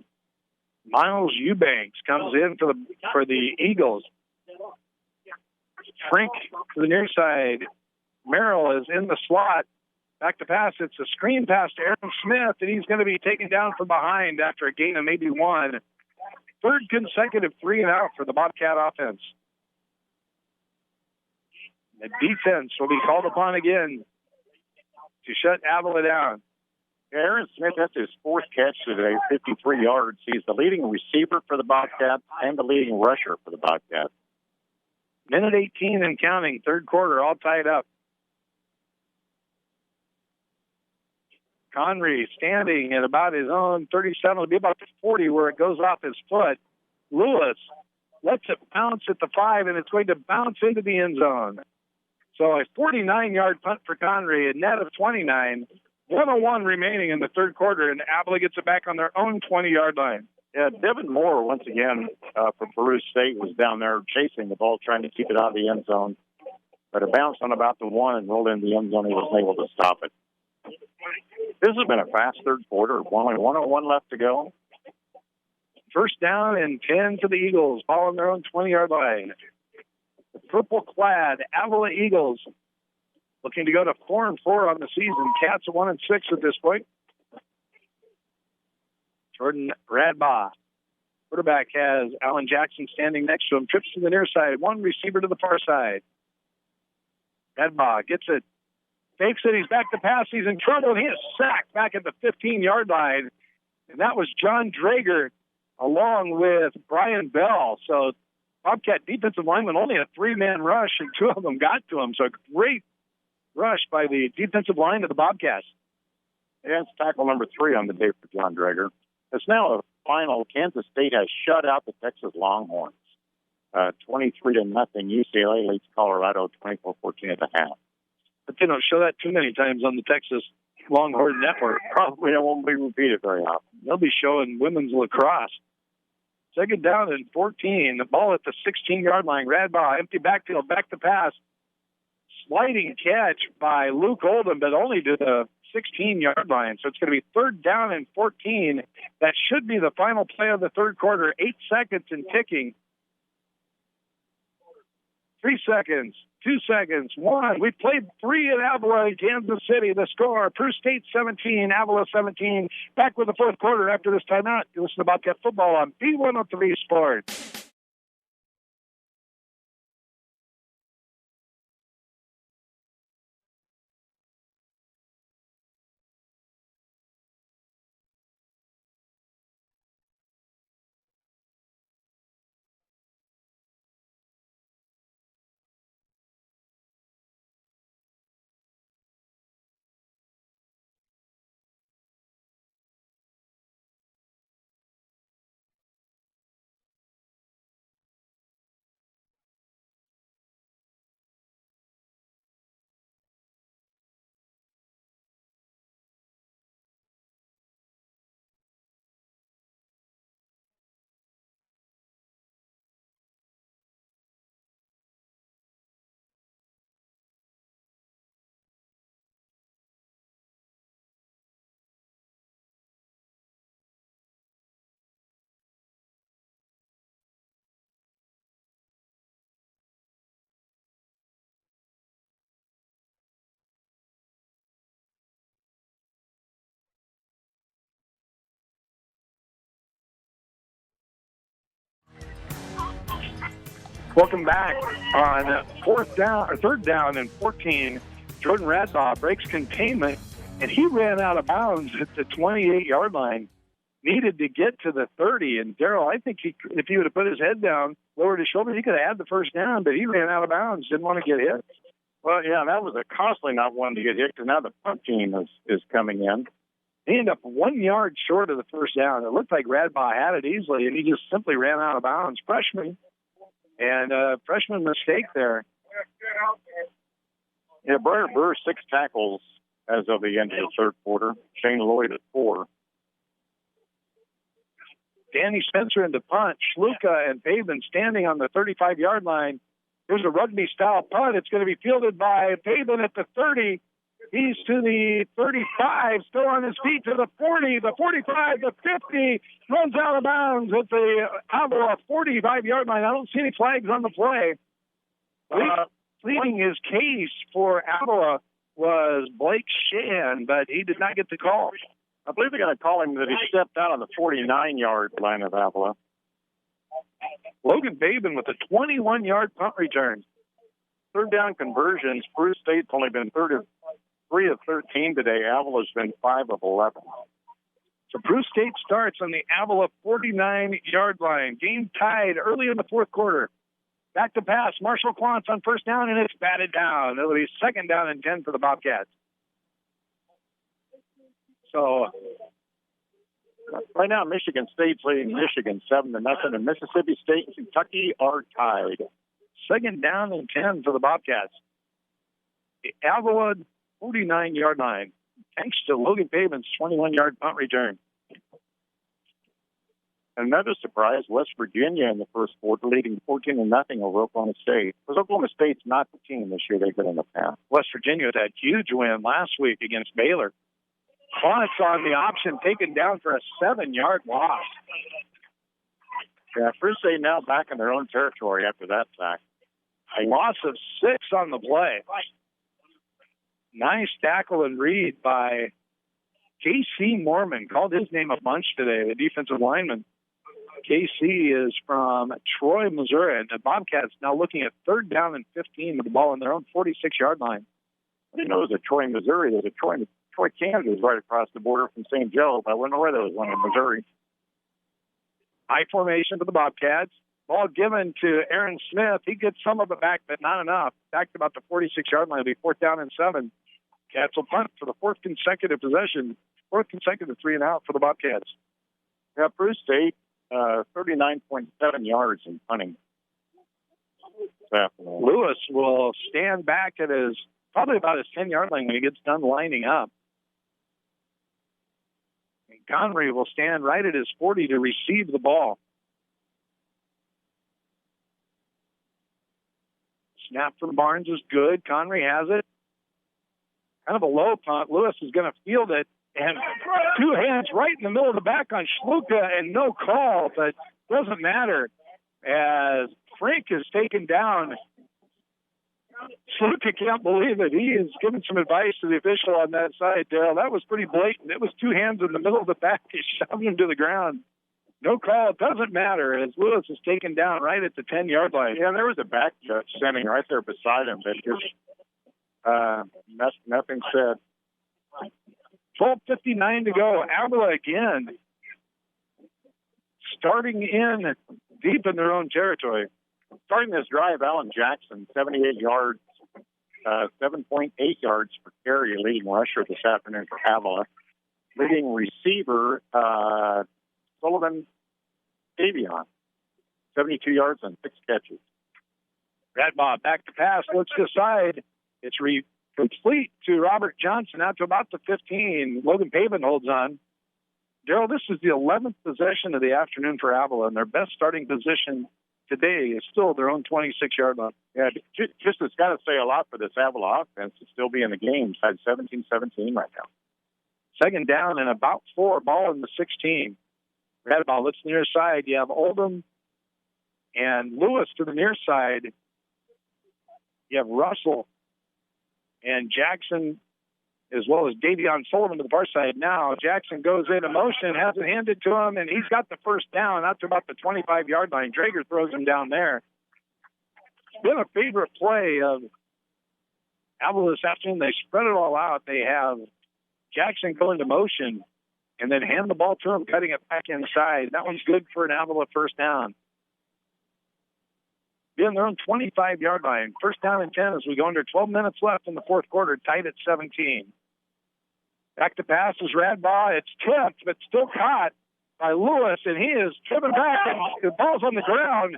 S1: Miles Eubanks comes in for the Eagles. Frank to the near side. Merrill is in the slot. Back to pass. It's a screen pass to Aaron Smith, and he's going to be taken down from behind after a gain of maybe 1. 3rd consecutive 3-and-out for the Bobcat offense. The defense will be called upon again to shut Avila down.
S2: Aaron Smith, that's his 4th catch today, 53 yards. He's the leading receiver for the Bobcats and the leading rusher for the Bobcats.
S1: 1:18 and counting, 3rd quarter, all tied up. Conry standing at about his own 37. It'll be about the 40 where it goes off his foot. Lewis lets it bounce at the 5, and it's going to bounce into the end zone. So a 49-yard punt for Conry, a net of 29. 1:01 remaining in the 3rd quarter, and Avila gets it back on their own 20-yard line.
S2: Yeah, Devin Moore, once again, from Peru State, was down there chasing the ball, trying to keep it out of the end zone. But it bounced on about the 1 and rolled into the end zone. He wasn't able to stop it. This has been a fast 3rd quarter. Only 1:01 left to go.
S1: 1st down and 10 to the Eagles, ball on their own 20-yard line. The purple-clad Avila Eagles looking to go to 4-4 on the season. Cats are 1-6 at this point. Jordan Radbaugh, quarterback, has Alan Jackson standing next to him. Trips to the near side. 1 receiver to the far side. Radbaugh gets it. Fakes it. He's back to pass. He's in trouble. He is sacked back at the 15-yard line. And that was John Drager along with Brian Bell. So Bobcat defensive lineman, only a 3-man rush, and 2 of them got to him. So a great rush by the defensive line of the Bobcats.
S2: And it's tackle number 3 on the day for John Drager. It's now a final. Kansas State has shut out the Texas Longhorns. 23-0. UCLA leads Colorado 24-14 at the half.
S1: But they don't show that too many times on the Texas Longhorn Network.
S2: Probably it won't be repeated very often.
S1: They'll be showing women's lacrosse. 2nd down and 14. The ball at the 16-yard line. Radbaugh, empty backfield, back to pass. Sliding catch by Luke Oldham, but only to the 16-yard line. So it's going to be 3rd down and 14. That should be the final play of the 3rd quarter. 8 seconds and ticking. 3 seconds. 2 seconds. 1. We played 3 at Avila in Kansas City. The score, Peru State 17, Avila 17. Back with the 4th quarter after this timeout. You listen to Bobcat Football on B103 Sports. Welcome back on 3rd down and 14. Jordan Radbaugh breaks containment, and he ran out of bounds at the 28-yard line. Needed to get to the 30, and Daryl, I think if he would have put his head down, lowered his shoulder, he could have had the first down, but he ran out of bounds, didn't want to get hit.
S2: Well, yeah, that was a costly not wanting to get hit, because now the punt team is coming in.
S1: He ended up 1 yard short of the first down. It looked like Radbaugh had it easily, and he just simply ran out of bounds. Freshman. And freshman mistake there.
S2: Yeah, Briar Burr, 6 tackles as of the end of the third quarter. Shane Lloyd at 4.
S1: Danny Spencer into punt. Schluka and Pavin standing on the 35-yard line. Here's a rugby-style punt. It's going to be fielded by Pavin at the 30. He's to the 35, still on his feet to the 40, the 45, the 50. Runs out of bounds at the Avila 45-yard line. I don't see any flags on the play. Pleading his case for Avila was Blake Shan, but he did not get the call.
S2: I believe they're going to call him that he stepped out on the 49-yard line of Avila.
S1: Logan Babin with a 21-yard punt return.
S2: Third down conversions. Peru State's only been 3 of 13 today. Avila's been 5 of 11.
S1: So Peru State starts on the Avila 49-yard line. Game tied early in the fourth quarter. Back to pass. Marshall Quantz on first down, and it's batted down. It'll be second down and 10 for the Bobcats. So
S2: right now, Michigan State's leading Michigan 7-0, and Mississippi State and Kentucky are tied.
S1: Second down and 10 for the Bobcats. The Avila 49-yard line, thanks to Logan Pavin's 21-yard punt return.
S2: Another surprise, West Virginia in the first quarter, leading 14-0 over Oklahoma State. Because Oklahoma State's not the team this year they've been in the past.
S1: West Virginia had that huge win last week against Baylor. Quantz on the option, taken down for a 7-yard loss.
S2: Yeah, Peru State now back in their own territory after that sack.
S1: A loss of 6 on the play. Nice tackle and read by K.C. Mormon. Called his name a bunch today, the defensive lineman. K.C. is from Troy, Missouri. And the Bobcats now looking at third down and 15 with the ball on their own 46-yard line.
S2: I didn't know it was a Troy, Missouri. There's a Troy, Kansas right across the border from St. Joe. But I wouldn't know where there was one in Missouri.
S1: High formation for the Bobcats. Ball given to Aaron Smith. He gets some of it back, but not enough. Back to about the 46-yard line. It'll be fourth down and 7. Cats will punt for the fourth consecutive possession. Fourth consecutive 3-and-out for the Bobcats.
S2: Yeah, Peru State, 39.7 yards in punting.
S1: Lewis will stand back at probably about his 10-yard line when he gets done lining up. And Connery will stand right at his 40 to receive the ball. Snap from Barnes is good. Connery has it. Kind of a low punt. Lewis is going to field it. And 2 hands right in the middle of the back on Schluka and no call, but doesn't matter as Frank is taken down. Schluka can't believe it. He is giving some advice to the official on that side, Daryl. That was pretty blatant. It was 2 hands in the middle of the back. He shoved him to the ground. No call. It doesn't matter as Lewis is taken down right at the 10-yard line.
S2: Yeah, there was a back judge standing right there beside him, but just nothing said.
S1: 12:59 to go. Avila again starting in deep in their own territory.
S2: Starting this drive, Alan Jackson, 78 yards, 7.8 yards per carry, leading rusher this afternoon for Avila. Leading receiver, Sullivan Davion, 72 yards and 6 catches.
S1: Radbob back to pass, looks to the side. It's complete to Robert Johnson out to about the 15. Logan Pavin holds on. Daryl, this is the 11th possession of the afternoon for Avila, and their best starting position today is still their own 26-yard line.
S2: Yeah, just it's got to say a lot for this Avila offense to still be in the game. It's at 17-17 right now.
S1: Second down and about 4, ball in the 16. Radbob looks near side. You have Oldham and Lewis to the near side. You have Russell and Jackson, as well as Davion Sullivan to the far side. Now Jackson goes into motion, has it handed to him, and he's got the first down out to about the 25-yard line. Drager throws him down there. It's been a favorite play of Avila this afternoon. They spread it all out. They have Jackson go into motion and then hand the ball to him, cutting it back inside. That one's good for an Avila first down. In their own 25-yard line. First down and 10 as we go under 12 minutes left in the fourth quarter, tied at 17. Back to pass is Radbaugh. It's tipped, but still caught by Lewis, and he is driven back, and the ball's on the ground.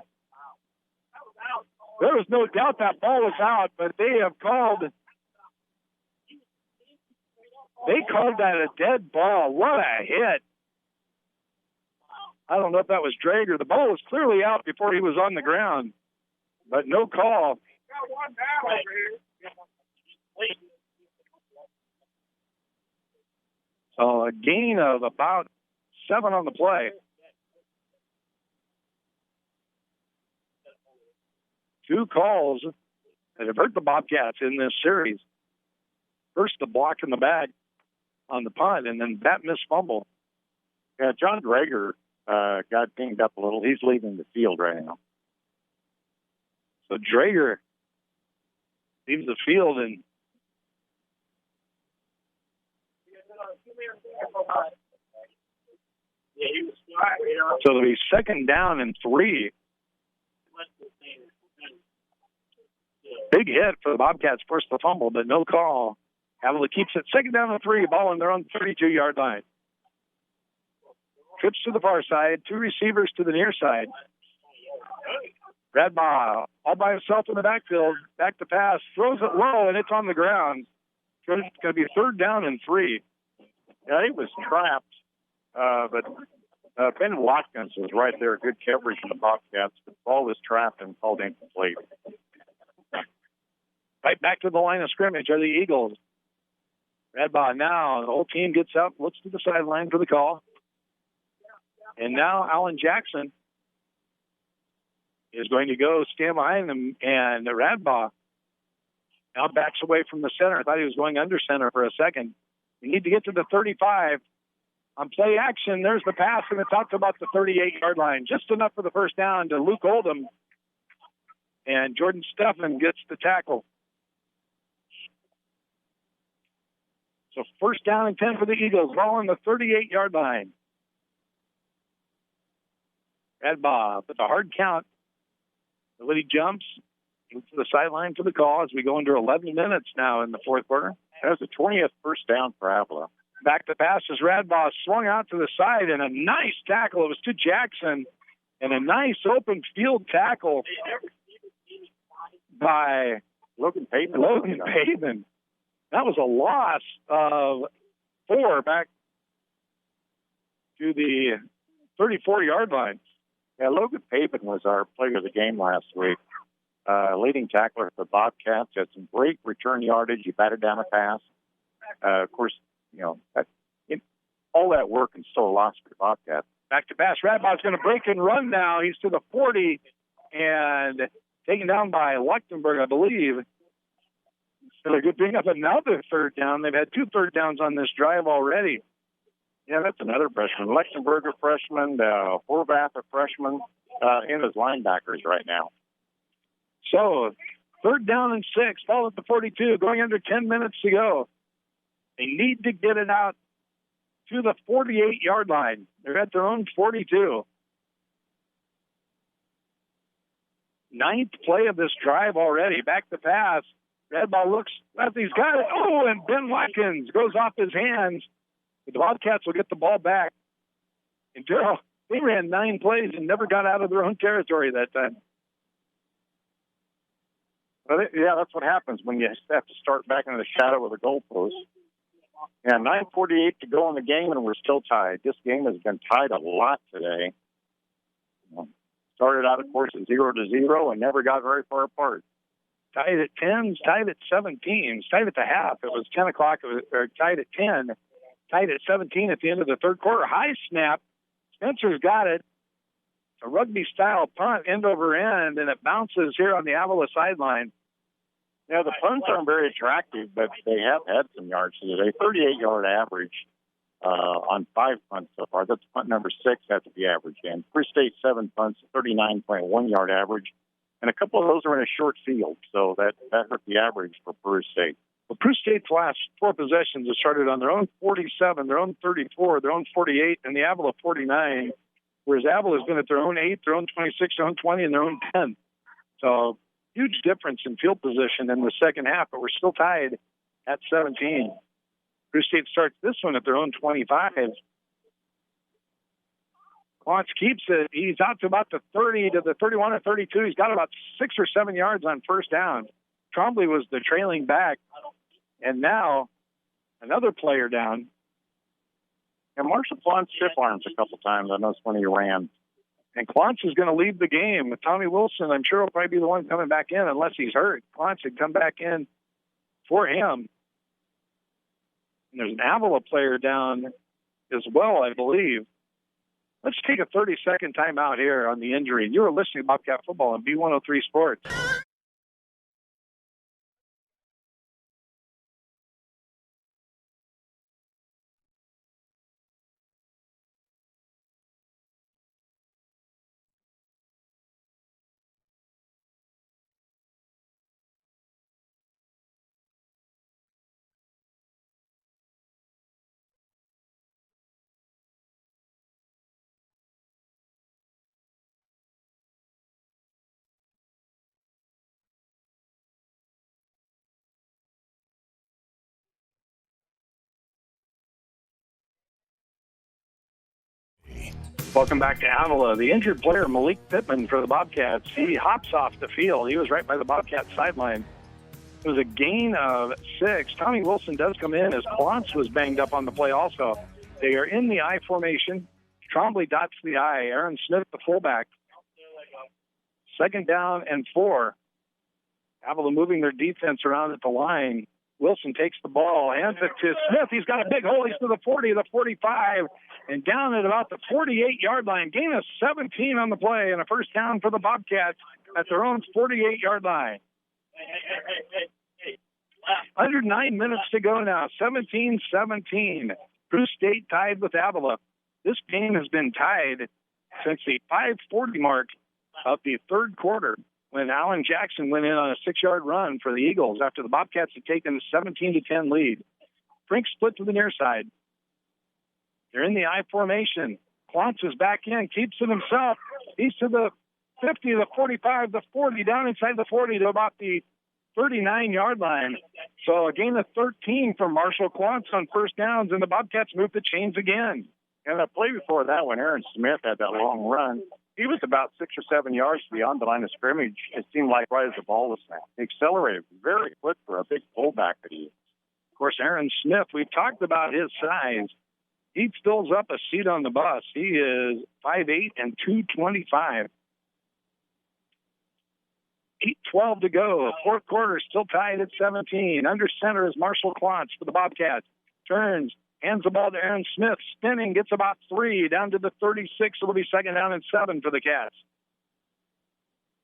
S1: There was no doubt that ball was out, but they called that a dead ball. What a hit. I don't know if that was Drager. The ball was clearly out before he was on the ground, but no call. So a gain of about 7 on the play. 2 calls that have hurt the Bobcats in this series. First, the block in the bag on the punt, and then that missed fumble.
S2: Yeah, John Drager got dinged up a little. He's leaving the field right now.
S1: So Drager leaves the field, and so it'll be 2nd down and 3. Big hit for the Bobcats, forced the fumble, but no call. Avila keeps it 2nd down and 3, ball on their own 32-yard line. Trips to the far side, 2 receivers to the near side. Radbaugh all by himself in the backfield, back to pass, throws it low, and it's on the ground. It's going to be 3rd down and 3.
S2: Yeah, he was trapped, but Ben Watkins was right there. Good coverage from the Bobcats. The ball was trapped and called incomplete.
S1: Right back to the line of scrimmage are the Eagles. Radbaugh now, the whole team gets up, looks to the sideline for the call. And now Alan Jackson is going to go stand behind them, and Radbaugh now backs away from the center. I thought he was going under center for a second. We need to get to the 35. On play action, there's the pass, and it's out to about the 38-yard line. Just enough for the first down to Luke Oldham. And Jordan Steffen gets the tackle. So 1st down and 10 for the Eagles, ball on the 38-yard line. Radbaugh with a hard count. When he jumps to the sideline for the call as we go into 11 minutes now in the 4th quarter.
S2: That was the 20th first down for Avila.
S1: Back to pass as Radbaugh swung out to the side, and a nice tackle. It was to Jackson, and a nice open field tackle by
S2: Logan Payton.
S1: That was a loss of 4 back to the 34-yard line.
S2: Yeah, Logan Payton was our player of the game last week. Leading tackler for the Bobcats. Had some great return yardage. He batted down a pass. Of course, all that work and still a loss for the Bobcats.
S1: Back to pass. Radbaugh's going to break and run now. He's to the 40 and taken down by Leuchtenberg, I believe. So they could bring up another 3rd down. They've had 2 third downs on this drive already.
S2: Yeah, that's another freshman. Leuchtenberg, a freshman. Horvath, a freshman. In his linebackers right now.
S1: So 3rd down and 6. Ball at the 42. Going under 10 minutes to go. They need to get it out to the 48-yard line. They're at their own 42. 9th play of this drive already. Back to pass. Radbaugh looks left. He's got it. Oh, and Ben Watkins goes off his hands. The Bobcats will get the ball back. And Daryl, they ran 9 plays and never got out of their own territory that time.
S2: Well, yeah, that's what happens when you have to start back into the shadow of the goalpost. Yeah, 9:48 to go in the game, and we're still tied. This game has been tied a lot today. Started out, of course, at 0-0 and never got very far apart.
S1: Tied at 10, tied at 17, tied at the half. It was 10 o'clock, or tied at 10, tied at 17 at the end of the 3rd quarter. High snap. Spencer's got it. A rugby-style punt, end over end, and it bounces here on the Avila sideline.
S2: Yeah, the punts aren't very attractive, but they have had some yards today. 38-yard average on 5 punts so far. That's punt number 6 had to be average. And Free State 7 punts, 39.1-yard average. And a couple of those are in a short field, so that hurt the average for Peru State.
S1: Well, Peru State's last 4 possessions have started on their own 47, their own 34, their own 48, and the Avila 49, whereas Avila's been at their own 8, their own 26, their own 20, and their own 10. So huge difference in field position in the second half, but we're still tied at 17. Peru State starts this one at their own 25. Quantz keeps it. He's out to about the 30 to the 31 or 32. He's got about 6 or 7 yards on first down. Trombley was the trailing back. And now another player down.
S2: And Marshall Quantz stiff arms a couple times. I noticed when he ran.
S1: And Quantz is going to leave the game. Tommy Wilson, I'm sure, will probably be the one coming back in unless he's hurt. Quantz had come back in for him. And there's an Avila player down as well, I believe. Let's take a 30-second timeout here on the injury. You are listening to Bobcat Football on B103 Sports. Welcome back to Avila. The injured player, Malik Pittman for the Bobcats, he hops off the field. He was right by the Bobcat sideline. It was a gain of 6. Tommy Wilson does come in as Quantz was banged up on the play also. They are in the I formation. Trombley dots the I. Aaron Smith, the fullback. 2nd down and 4. Avila moving their defense around at the line. Wilson takes the ball, hands it to Smith. He's got a big hole. He's to the 40, the 45, and down at about the 48-yard line. Gain of 17 on the play and a first down for the Bobcats at their own 48-yard line. Under 9 minutes to go now, 17-17. Peru State tied with Avila. This game has been tied since the 5:40 mark of the third quarter, when Alan Jackson went in on a 6-yard run for the Eagles after the Bobcats had taken a 17-10 lead. Frink split to the near side. They're in the I formation. Quantz is back in, keeps it himself. He's to the 50, the 45, the 40, down inside the 40 to about the 39-yard line. So a gain of 13 for Marshall Quantz on first downs, and the Bobcats move the chains again.
S2: And the play before that, when Aaron Smith had that long run, he was about 6 or 7 yards beyond the line of scrimmage. It seemed like right as the ball was snapped. He accelerated very quick for a big fullback that he is.
S1: Of course, Aaron Smith, we've talked about his size. He fills up a seat on the bus. He is 5'8" and 225. 8:12 to go. Fourth quarter still tied at 17. Under center is Marshall Quantz for the Bobcats. Turns, hands the ball to Aaron Smith. Spinning, gets about 3. Down to the 36. It'll be 2nd down and 7 for the Cats.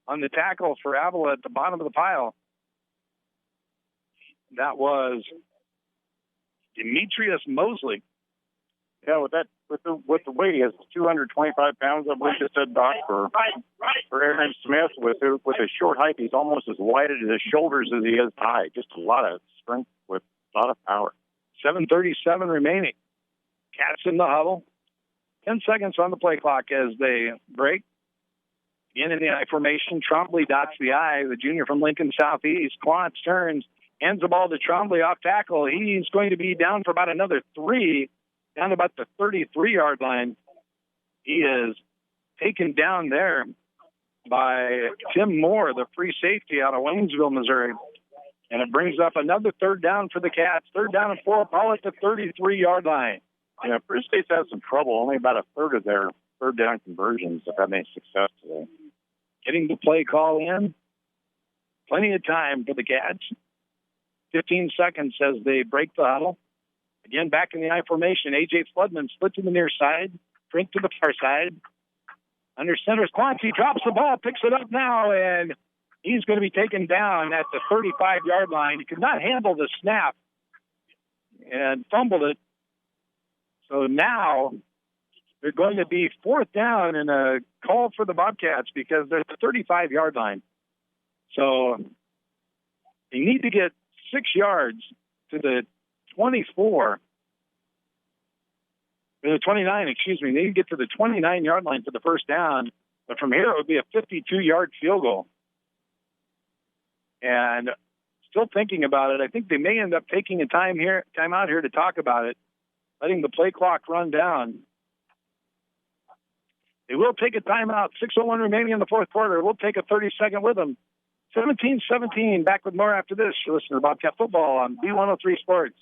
S1: On the tackle for Avila at the bottom of the pile, that was Demetrius Mosley.
S2: Yeah, with the weight, he has 225 pounds, I believe it said, Doc, for Aaron Smith. With his short height, he's almost as wide at his shoulders as he is high. Just a lot of strength with a lot of power.
S1: 7:37 remaining. Cats in the huddle. 10 seconds on the play clock as they break. Again in the I formation. Trombley dots the I, the junior from Lincoln Southeast. Quantz turns, hands the ball to Trombley off tackle. He's going to be down for about another 3, down to about the 33-yard line. He is taken down there by Tim Moore, the free safety out of Waynesville, Missouri. And it brings up another 3rd down for the Cats. 3rd down and 4, call it the 33-yard line.
S2: Yeah, Peru State's had some trouble. Only about a third of their 3rd down conversions have had any success today.
S1: Getting the play call in. Plenty of time for the Cats. 15 seconds as they break the huddle. Again, back in the I formation, A.J. Floodman split to the near side. Frink to the far side. Under center's Quantz. He drops the ball, picks it up now, and he's going to be taken down at the 35-yard line. He could not handle the snap and fumbled it. So now they're going to be 4th down and a call for the Bobcats because they're at the 35-yard line. So they need to get 6 yards to the 24. The 29, excuse me. They need to get to the 29-yard line for the first down. But from here, it would be a 52-yard field goal. And still thinking about it, I think they may end up taking a time out here to talk about it, letting the play clock run down. They will take a timeout. 6:01 remaining in the fourth quarter. We'll take a 30-second with them. 17-17. Back with more after this. You're listening to Bobcat Football on B103 Sports.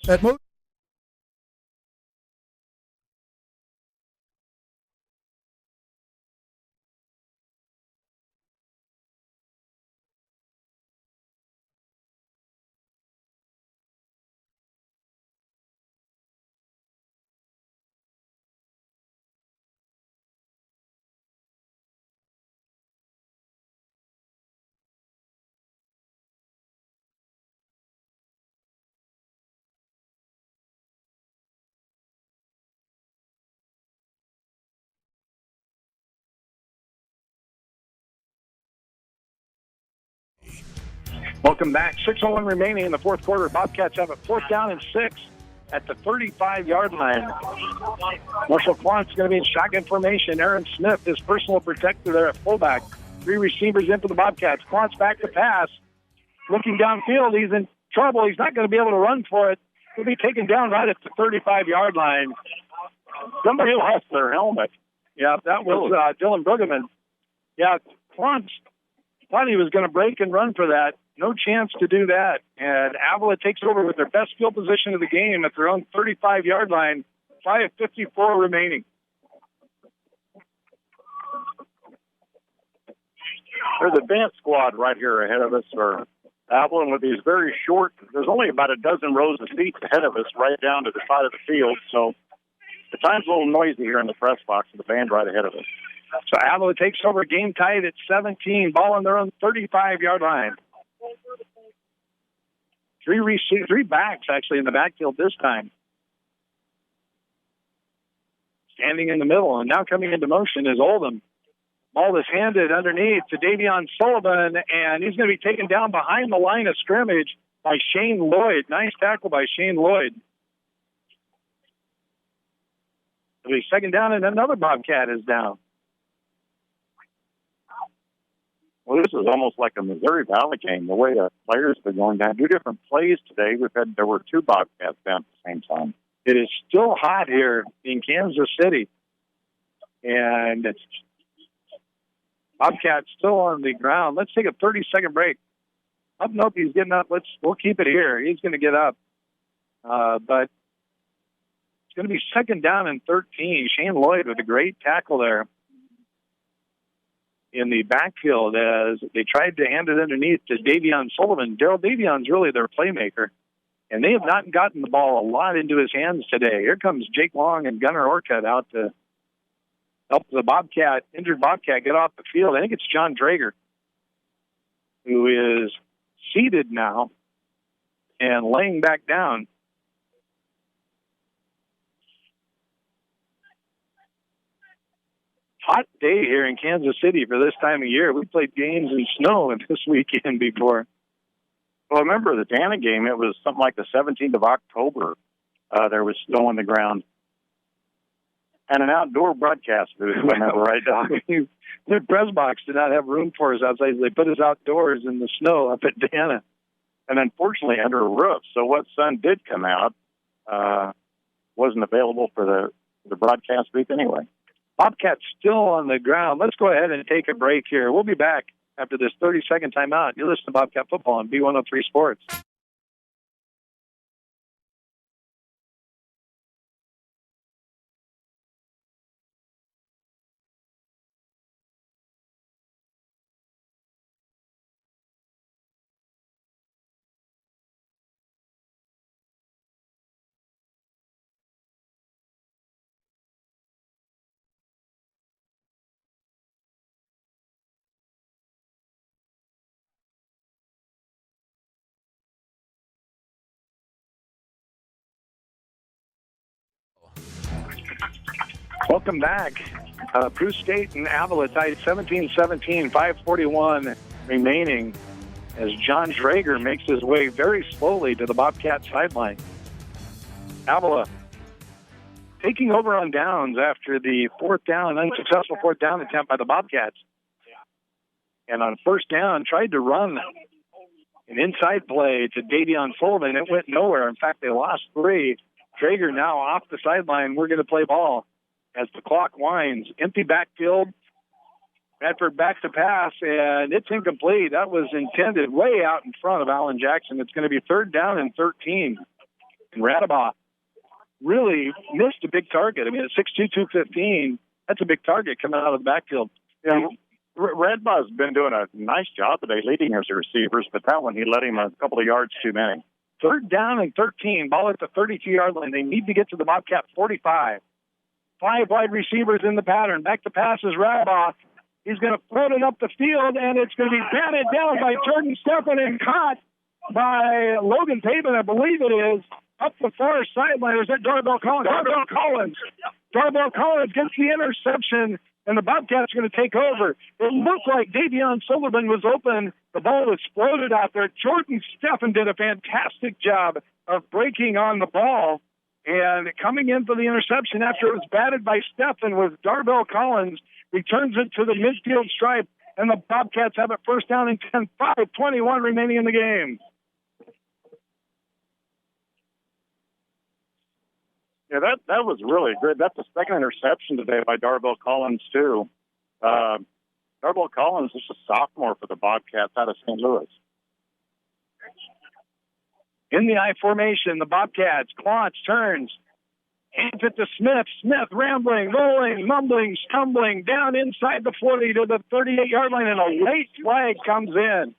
S1: Welcome back. 6:01 remaining in the fourth quarter. Bobcats have a 4th down and 6 at the 35-yard line. Marshall Quant's going to be in shotgun formation. Aaron Smith, his personal protector there at fullback. 3 receivers in for the Bobcats. Quant's back to pass. Looking downfield, he's in trouble. He's not going to be able to run for it. He'll be taken down right at the 35-yard line.
S2: Somebody lost their helmet.
S1: Yeah, that was Dylan Brueggemann. Yeah, Quant thought he was going to break and run for that. No chance to do that. And Avila takes over with their best field position of the game at their own 35-yard line. 5:54 remaining.
S2: There's a dance squad right here ahead of us for Avila with these very short. There's only about a dozen rows of seats ahead of us right down to the side of the field. So the time's a little noisy here in the press box with the band right ahead of us.
S1: So Avila takes over, game tied at 17. Ball on their own 35-yard line. 3 backs, actually, in the backfield this time. Standing in the middle, and now coming into motion is Oldham. Ball is handed underneath to Davion Sullivan, and he's going to be taken down behind the line of scrimmage by Shane Lloyd. Nice tackle by Shane Lloyd. It'll be 2nd down, and another Bobcat is down.
S2: Well, this is almost like a Missouri Valley game, the way the players have been going down. 2 different plays today. There were 2 Bobcats down at the same time.
S1: It is still hot here in Kansas City. And it's Bobcats still on the ground. Let's take a 30-second break. Nope, he's getting up. We'll keep it here. He's going to get up. But it's going to be 2nd down and 13. Shane Lloyd with a great tackle there in the backfield as they tried to hand it underneath to Davion Sullivan. Daryl Davion's really their playmaker, and they have not gotten the ball a lot into his hands today. Here comes Jake Long and Gunnar Orcutt out to help the injured Bobcat get off the field. I think it's John Drager, who is seated now and laying back down. Hot day here in Kansas City for this time of year. We played games in snow this weekend before.
S2: Well, I remember the Dana game. It was something like the 17th of October. There was snow on the ground. And an outdoor broadcast booth, remember, right, Doc?
S1: The press box did not have room for us outside. They put us outdoors in the snow up at Dana.
S2: And unfortunately under a roof. So what sun did come out wasn't available for the broadcast booth anyway.
S1: Bobcats still on the ground. Let's go ahead and take a break here. We'll be back after this 30-second timeout. You're listening to Bobcat Football on B103 Sports. Welcome back. Peru State and Avila tied 17-17, 5:41 remaining as John Drager makes his way very slowly to the Bobcat sideline. Avila taking over on downs after the unsuccessful 4th down attempt by the Bobcats. And on 1st down, tried to run an inside play to Davion Sullivan. It went nowhere. In fact, they lost 3. Drager now off the sideline. We're going to play ball as the clock winds. Empty backfield. Radford back to pass, and it's incomplete. That was intended way out in front of Alan Jackson. It's going to be 3rd down and 13. And Radabaugh really missed a big target. I mean, at 6'2", 215, that's a big target coming out of the backfield.
S2: Yeah, Radbaugh's been doing a nice job today leading his receivers, but that one he let him a couple of yards too many.
S1: 3rd down and 13, ball at the 32-yard line. They need to get to the Bobcat 45. 5 wide receivers in the pattern. Back to pass is Radabaugh. He's going to float it up the field, and it's going to be batted down by Jordan Steffen and caught by Logan Pavin, I believe it is, up the far sideline. Is that Darbell Collins? Darbell Collins. Darbell Collins gets the interception, and the Bobcats are going to take over. It looked like Davion Sullivan was open. The ball was floated out there. Jordan Steffen did a fantastic job of breaking on the ball, and coming in for the interception after it was batted by Steffen was Darbell Collins. Returns it to the midfield stripe, and the Bobcats have it 1st down and 10, 5:21 remaining in the game.
S2: Yeah, that was really good. That's the 2nd interception today by Darbell Collins, too. Darbell Collins is a sophomore for the Bobcats out of St. Louis.
S1: In the I formation, the Bobcats, Klontz turns, hands it to Smith. Smith rambling, rolling, mumbling, stumbling down inside the 40 to the 38-yard line, and a late flag comes in.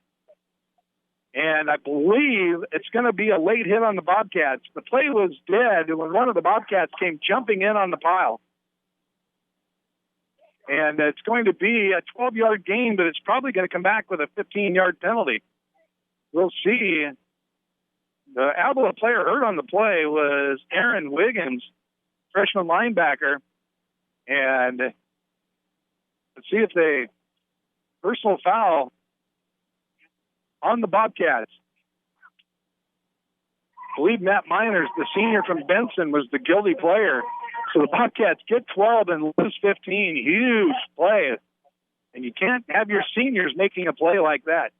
S1: And I believe it's going to be a late hit on the Bobcats. The play was dead when one of the Bobcats came jumping in on the pile. And it's going to be a 12-yard gain, but it's probably going to come back with a 15-yard penalty. We'll see. The Avila player hurt on the play was Aaron Wiggins, freshman linebacker. And let's see if they personal foul on the Bobcats. I believe Matt Miners, the senior from Benson, was the guilty player. So the Bobcats get 12 and lose 15. Huge play. And you can't have your seniors making a play like that.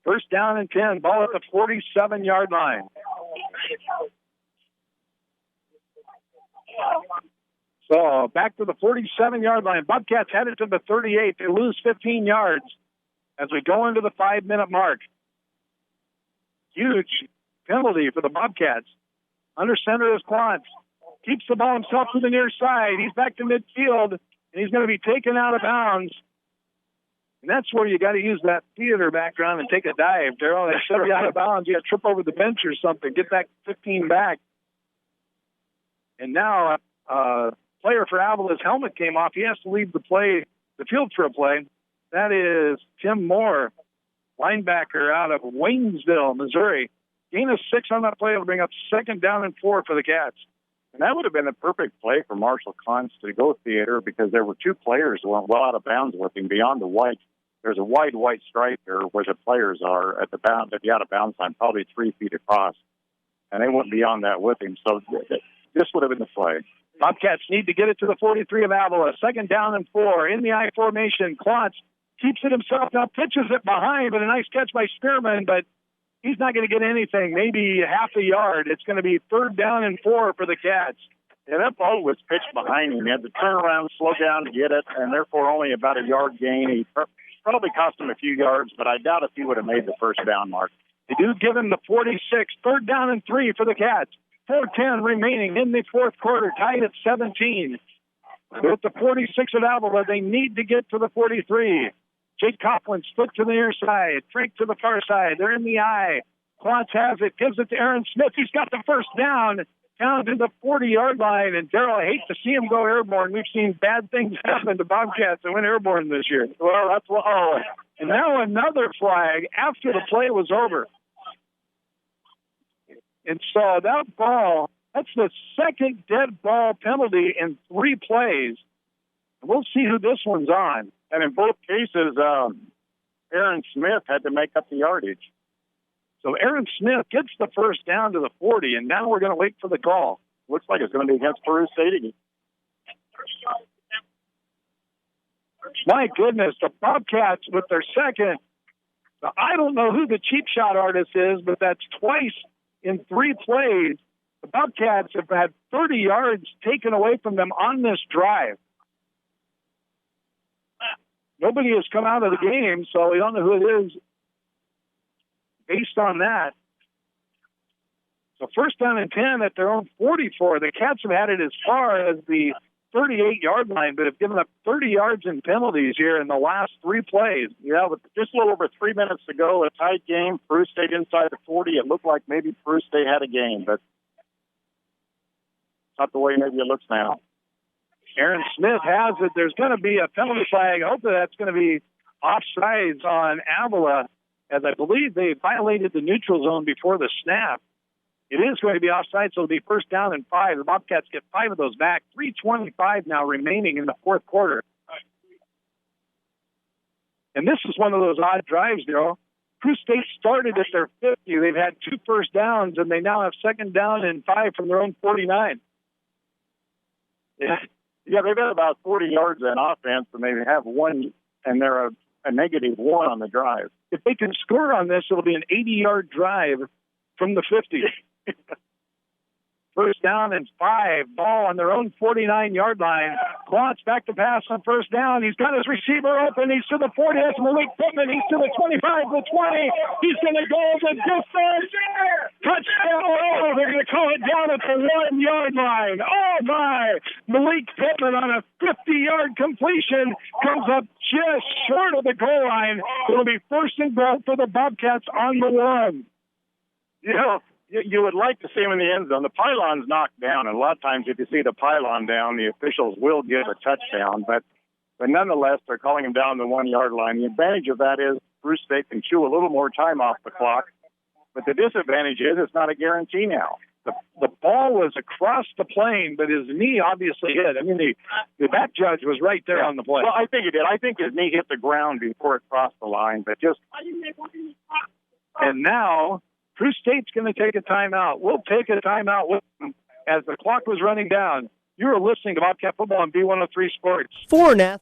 S1: 1st down and 10, ball at the 47-yard line. So back to the 47-yard line. Bobcats headed to the 38. They lose 15 yards as we go into the 5-minute mark. Huge penalty for the Bobcats. Under center is Klontz. Keeps the ball himself to the near side. He's back to midfield, and he's going to be taken out of bounds. And that's where you got to use that theater background and take a dive, Daryl. They set you out of bounds. You got to trip over the bench or something. Get that 15 back. And now player for Avila's helmet came off. He has to leave the field for a play. That is Tim Moore, linebacker out of Waynesville, Missouri. Gain of 6 on that play will bring up 2nd down and 4 for the Cats.
S2: And that would have been a perfect play for Marshall Klontz to go theater because there were 2 players who went well out of bounds with him beyond the white. There's a wide white stripe there where the players are at the out of bounds line, probably 3 feet across. And they went beyond that with him. So this would have been the play.
S1: Bobcats need to get it to the 43 of Avila. 2nd down and 4. In the I formation, Klontz keeps it himself now, pitches it behind, but a nice catch by Spearman, but he's not going to get anything, maybe half a yard. It's going to be 3rd down and 4 for the Cats.
S2: Yeah, that ball was pitched behind him. He had to turn around, slow down to get it, and therefore only about a yard gain. He probably cost him a few yards, but I doubt if he would have made the 1st down mark.
S1: They do give him the 46. 3rd down and 3 for the Cats. 4:10 remaining in the 4th quarter, tied at 17. With the 46 of Avila, they need to get to the 43. Jake Coughlin split to the near side. Frank to the far side. They're in the eye. Klontz has it. Gives it to Aaron Smith. He's got the 1st down to the 40-yard line. And, Daryl, I hate to see him go airborne. We've seen bad things happen to Bobcats that went airborne this year. Well, that's what. Oh, and now another flag after the play was over. And so that ball, that's the 2nd dead ball penalty in 3 plays. We'll see who this one's on.
S2: And in both cases, Aaron Smith had to make up the yardage.
S1: So Aaron Smith gets the 1st down to the 40, and now we're going to wait for the call.
S2: Looks like it's going to be against Peru State again.
S1: My goodness, the Bobcats with their 2nd. I don't know who the cheap shot artist is, but that's twice in 3 plays. The Bobcats have had 30 yards taken away from them on this drive. Nobody has come out of the game, so we don't know who it is based on that. So first down and 10 at their own 44. The Cats have had it as far as the 38-yard line, but have given up 30 yards in penalties here in the last 3 plays.
S2: Yeah, with just a little over 3 minutes to go, a tight game. Peru State inside the 40. It looked like maybe Peru State had a game, but not the way maybe it looks now.
S1: Aaron Smith has it. There's going to be a penalty flag. Hopefully that's going to be offsides on Avila, as I believe they violated the neutral zone before the snap. It is going to be offside, so it'll be first down and 5. The Bobcats get 5 of those back. 3:25 now remaining in the fourth quarter. And this is one of those odd drives, Daryl. Peru State started at their 50. They've had 2 first downs, and they now have second down and 5 from their own 49.
S2: Yeah, they've got about 40 yards in offense, and they have 1, and they're a negative 1 on the drive.
S1: If they can score on this, it'll be an 80-yard drive from the 50. First down and 5. Ball on their own 49-yard line. Quantz back to pass on first down. He's got his receiver open. He's to the 40. That's Malik Pittman. He's to the 25, the 20. He's going to go the distance. Touchdown. Oh, they're going to call it down at the 1-yard line. Oh, my. Malik Pittman on a 50-yard completion comes up just short of the goal line. It'll be first and goal for the Bobcats on the 1.
S2: You would like to see him in the end zone. The pylon's knocked down, and a lot of times if you see the pylon down, the officials will give a touchdown. But nonetheless, they're calling him down the 1-yard line. The advantage of that is Peru State can chew a little more time off the clock. But the disadvantage is it's not a guarantee now.
S1: The ball was across the plane, but his knee obviously hit. I mean, the back judge was right there on the play.
S2: Well, I think he did. I think his knee hit the ground before it crossed the line. But just...
S1: And now... Peru State's going to take a timeout. We'll take a timeout with them as the clock was running down. You are listening to Bobcat Football on B103 Sports.
S3: 4 now.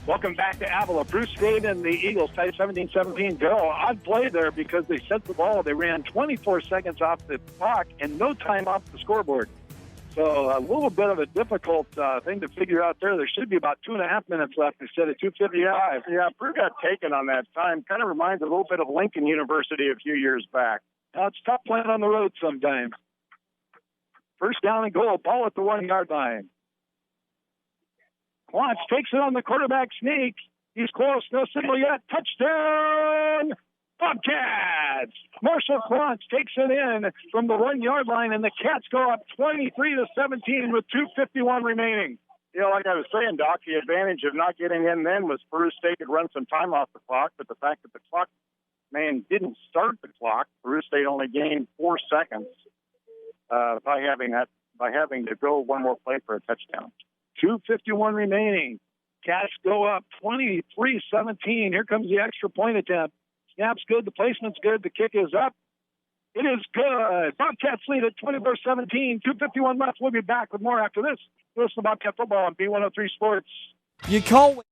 S1: Welcome back to Avila. Peru State and the Eagles tied 17-17. Daryl, odd play there because they set the ball. They ran 24 seconds off the clock and no time off the scoreboard. So a little bit of a difficult thing to figure out there. There should be about 2.5 minutes left instead of 2:55.
S2: Yeah, Peru got taken on that time. Kind of reminds a little bit of Lincoln University a few years back.
S1: Now it's tough playing on the road sometimes. First down and goal. Ball at the 1-yard line. Quantz takes it on the quarterback sneak. He's close. No signal yet. Touchdown, Bobcats! Marshall Quantz takes it in from the 1-yard line, and the Cats go up 23-17 with 2:51 remaining.
S2: You know, like I was saying, Doc, the advantage of not getting in then was Peru State could run some time off the clock, but the fact that the clock man didn't start the clock, Peru State only gained 4 seconds by having to go one more play for a touchdown.
S1: 2:51 remaining. Cats go up 23-17. Here comes the extra point attempt. Snap's good. The placement's good. The kick is up. It is good. Bobcats lead at 24-17. 2:51 left. We'll be back with more after this. Listen to Bobcat Football on B103 Sports.
S3: You call...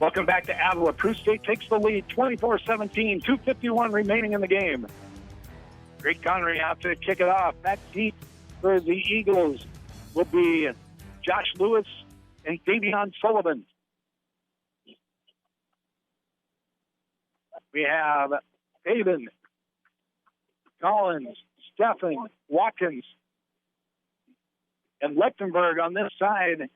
S1: Welcome back to Avila. Peru State takes the lead, 24-17, 2:51 remaining in the game. Greg Connery out to kick it off. Back deep for the Eagles will be Josh Lewis and Davion Sullivan. We have Haven, Collins, Steffen, Watkins, and Lechtenberg on this side.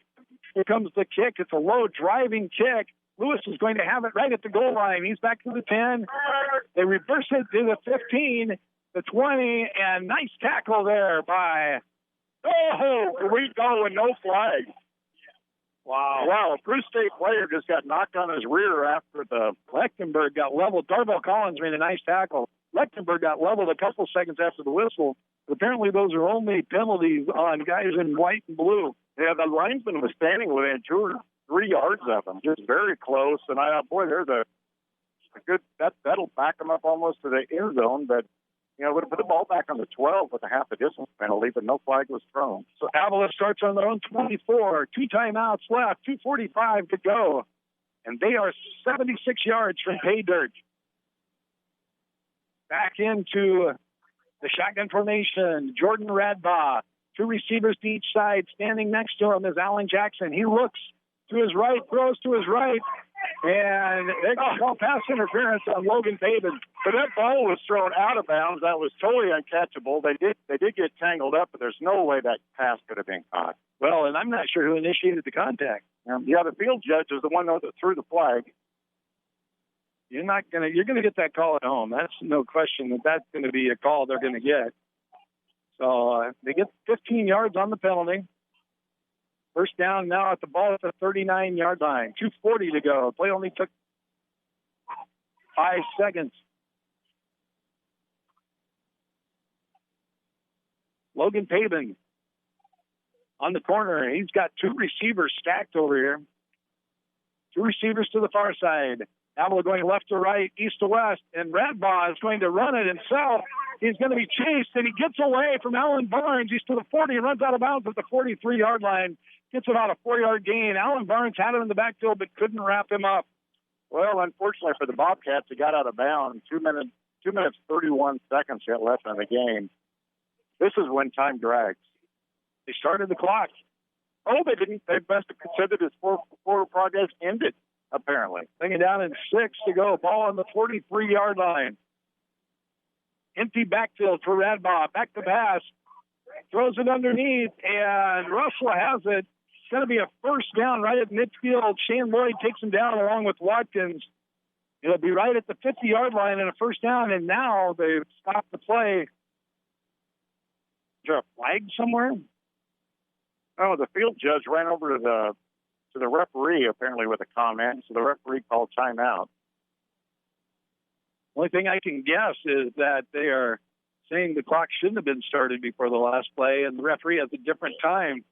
S1: Here comes the kick. It's a low driving kick. Lewis is going to have it right at the goal line. He's back to the 10. They reverse it to the 15, the 20, and nice tackle there by...
S2: Oh, we go with no flag.
S1: Wow.
S2: Wow, a Peru State player just got knocked on his rear after the...
S1: Lechtenberg got leveled. Darvell Collins made a nice tackle. Lechtenberg got leveled a couple seconds after the whistle. But apparently those are only penalties on guys in white and blue.
S2: Yeah, the linesman was standing within 2 or 3 yards of him, just very close. And there's a good... That'll back him up almost to the end zone, but... would have put the ball back on the 12 with a half a distance penalty, but no flag was thrown.
S1: So Avila starts on their own 24. 2 timeouts left, 2:45 to go. And they are 76 yards from pay dirt. Back into the shotgun formation. Jordan Radbaugh. 2 receivers to each side. Standing next to him is Alan Jackson. He looks to his right, throws to his right. And they got called pass interference on Logan Pavin.
S2: But that ball was thrown out of bounds. That was totally uncatchable. They did get tangled up, but there's no way that pass could have been caught.
S1: Well, and I'm not sure who initiated the contact.
S2: Yeah, the field judge is the one that threw the flag.
S1: You're gonna get that call at home. That's no question that's going to be a call they're going to get. So they get 15 yards on the penalty. First down now at the ball at the 39-yard line. 2:40 to go. Play only took 5 seconds. Logan Pavin on the corner. He's got 2 receivers stacked over here. 2 receivers to the far side. Avila going left to right, east to west, and Radbaugh is going to run it himself. He's going to be chased, and he gets away from Alan Barnes. He's to the 40 and runs out of bounds at the 43-yard line. Gets about a 4-yard gain. Alan Barnes had him in the backfield, but couldn't wrap him up.
S2: Well, unfortunately for the Bobcats, he got out of bounds. 2 minutes, 31 seconds yet left in the game. This is when time drags.
S1: They started the clock.
S2: Oh, they didn't. They must have considered his forward progress ended, apparently.
S1: Bringing down in 6 to go. Ball on the 43-yard line. Empty backfield for Radbaugh. Back to pass. Throws it underneath, and Russell has it. It's going to be a first down right at midfield. Shane Lloyd takes him down along with Watkins. It'll be right at the 50-yard line and a first down, and now they've stopped the play. Is there a flag somewhere?
S2: Oh, the field judge ran over to the referee, apparently, with a comment, so the referee called timeout.
S1: Only thing I can guess is that they are saying the clock shouldn't have been started before the last play, and the referee has a different time.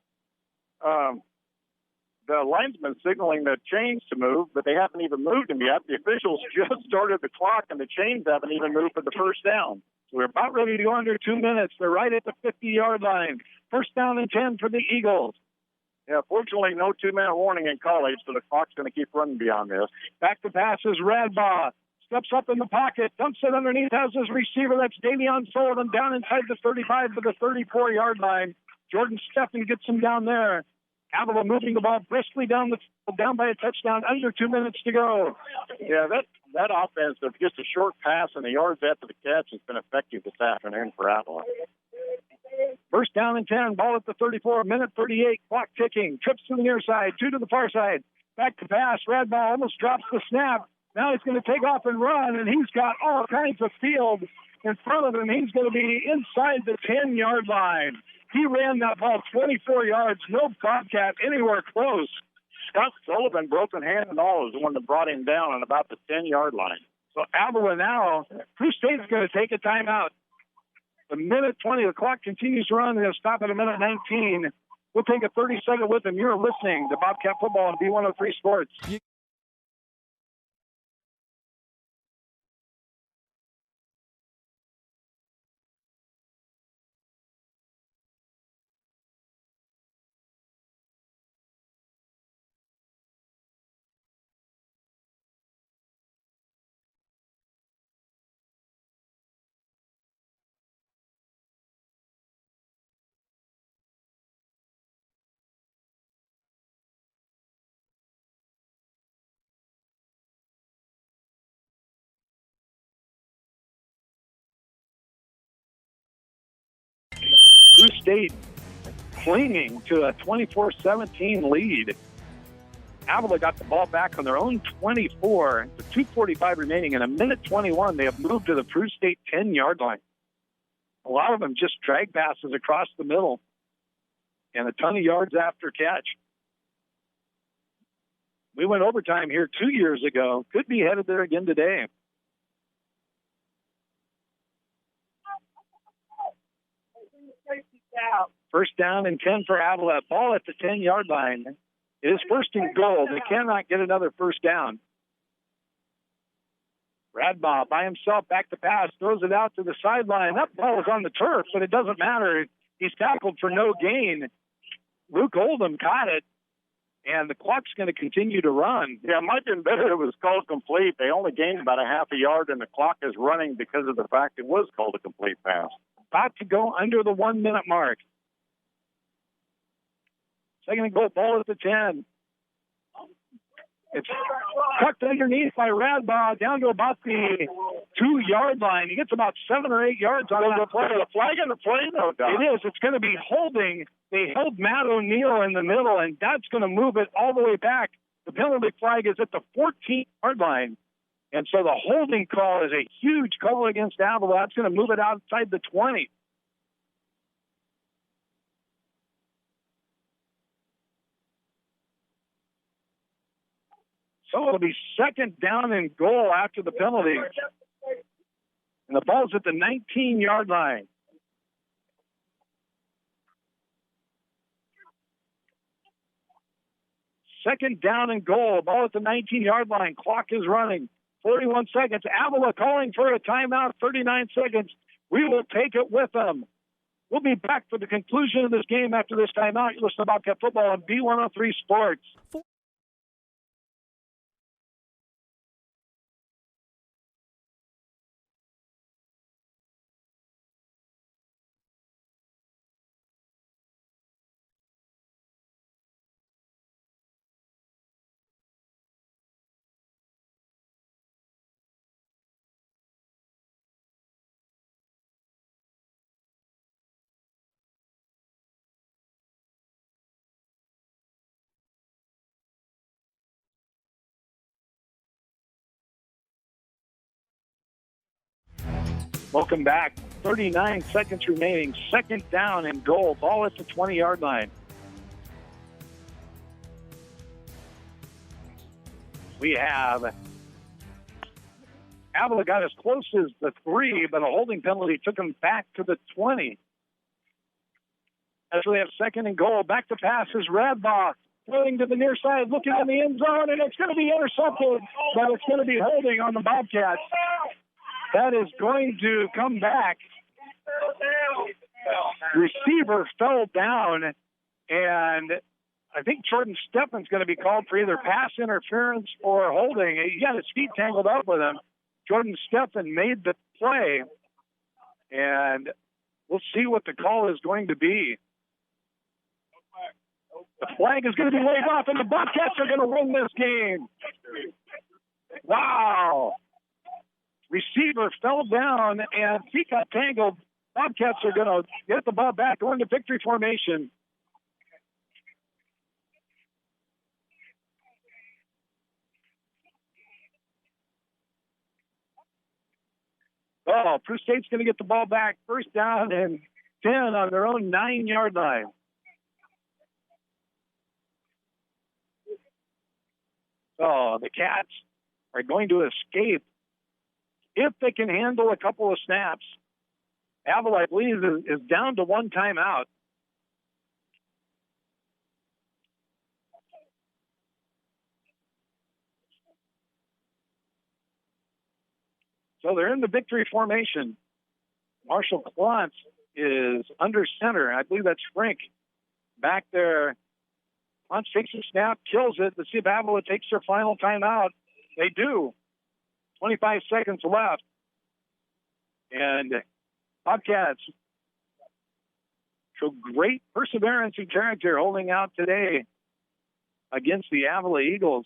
S2: The linesman signaling the chains to move, but they haven't even moved them yet. The officials just started the clock, and the chains haven't even moved for the first down.
S1: So we're about ready to go under 2 minutes. They're right at the 50-yard line. First down and 10 for the Eagles.
S2: Yeah, fortunately, no 2-minute warning in college, so the clock's going to keep running beyond this.
S1: Back to pass is Radbaugh. Steps up in the pocket, dumps it underneath, has his receiver. That's Davion Sullivan down inside the 35 to the 34-yard line. Jordan Steffen gets him down there. Avila moving the ball briskly down by a touchdown. Under 2 minutes to go.
S2: Yeah, that offense of just a short pass and the yards after the catch has been effective this afternoon for Avila.
S1: First down and 10. Ball at the 34. Minute 38. Clock ticking. Trips to the near side. 2 to the far side. Back to pass. Radbaugh almost drops the snap. Now he's going to take off and run, and he's got all kinds of field in front of him. He's going to be inside the 10-yard line. He ran that ball 24 yards. No Bobcat anywhere close.
S2: Scott Sullivan, broken hand and all, is the one that brought him down on about the 10-yard line.
S1: So Avila now, Peru State's going to take a timeout. The minute 20, the clock continues to run. They'll stop at a minute 19. We'll take a 30-second with them. You're listening to Bobcat Football on B103 Sports. Blue State clinging to a 24-17 lead. Avila got the ball back on their own 24 with 2:45 remaining. In a minute 21, they have moved to the Peru State 10-yard line. A lot of them just drag passes across the middle and a ton of yards after catch. We went overtime here 2 years ago. Could be headed there again today. First down and 10 for Avila. Ball at the 10-yard line. It is first and goal. They cannot get another first down. Radbaugh by himself, back to pass, throws it out to the sideline. That ball is on the turf, but it doesn't matter. He's tackled for no gain. Luke Oldham caught it, and the clock's going to continue to run.
S2: Yeah, it might have been better it was called complete. They only gained about a half a yard, and the clock is running because of the fact it was called a complete pass.
S1: About to go under the 1 minute mark. Second and goal, ball at the 10. It's tucked underneath by Radbaugh down to about the 2-yard line. He gets about 7 or 8 yards on that play.
S2: The flag in the play, no doubt.
S1: It is. It's going to be holding. They held Matt O'Neill in the middle, and that's going to move it all the way back. The penalty flag is at the 14-yard line. And so the holding call is a huge call against Avila. That's going to move it outside the 20. So it'll be second down and goal after the penalty. And the ball's at the 19-yard line. Second down and goal. Ball at the 19-yard line. Clock is running. 41 seconds. Avila calling for a timeout. 39 seconds. We will take it with them. We'll be back for the conclusion of this game after this timeout. You listen to Bobcat Football on B103 Sports. Welcome back. 39 seconds remaining. Second down and goal. Ball at the 20-yard line. We have Avila got as close as the 3, but a holding penalty took him back to the 20. As we have second and goal, back to pass is Radbaugh. Throwing to the near side, looking in the end zone, and it's going to be intercepted, but it's going to be holding on the Bobcats. That is going to come back. Receiver fell down, and I think Jordan Steffen's going to be called for either pass interference or holding. He got his feet tangled up with him. Jordan Steffen made the play, and we'll see what the call is going to be. The flag is going to be waved off, and the Bobcats are going to win this game. Wow. Receiver fell down, and feet got tangled. Bobcats are going to get the ball back, going to victory formation. Oh, Peru State's going to get the ball back. First down and 10 on their own 9-yard line. Oh, the Cats are going to escape if they can handle a couple of snaps. Avila, I believe, is down to one timeout. So they're in the victory formation. Marshall Klontz is under center. I believe that's Frank back there. Klontz takes a snap, kills it. Let's see if Avila takes their final timeout. They do. 25 seconds left. And Bobcats show great perseverance and character holding out today against the Avila Eagles.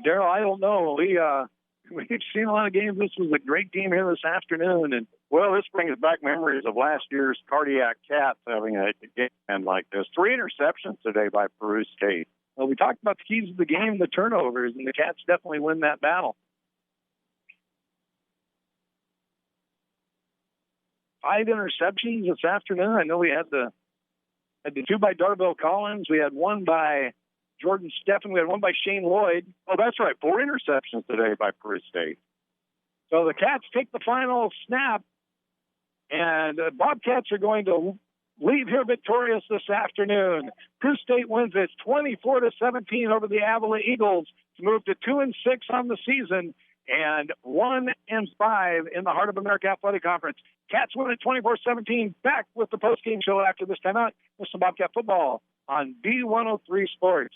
S1: Daryl, I don't know. We've seen a lot of games. This was a great game here this afternoon, and
S2: Well, this brings back memories of last year's Cardiac Cats having a game like this. 3 interceptions today by Peru State.
S1: Well, we talked about the keys of the game, the turnovers, and the Cats definitely win that battle. 5 interceptions this afternoon. I know we had the 2 by Darville Collins. We had 1 by Jordan Steffen. We had 1 by Shane Lloyd.
S2: Oh, that's right. 4 interceptions today by Peru State.
S1: So the Cats take the final snap, and Bobcats are going to leave here victorious this afternoon. Peru State wins it 24-17 over the Avila Eagles to move to 2-6 on the season and 1-5 in the Heart of America Athletic Conference. Cats win it 24-17. Back with the postgame show after this timeout with some Bobcat football on B103 Sports.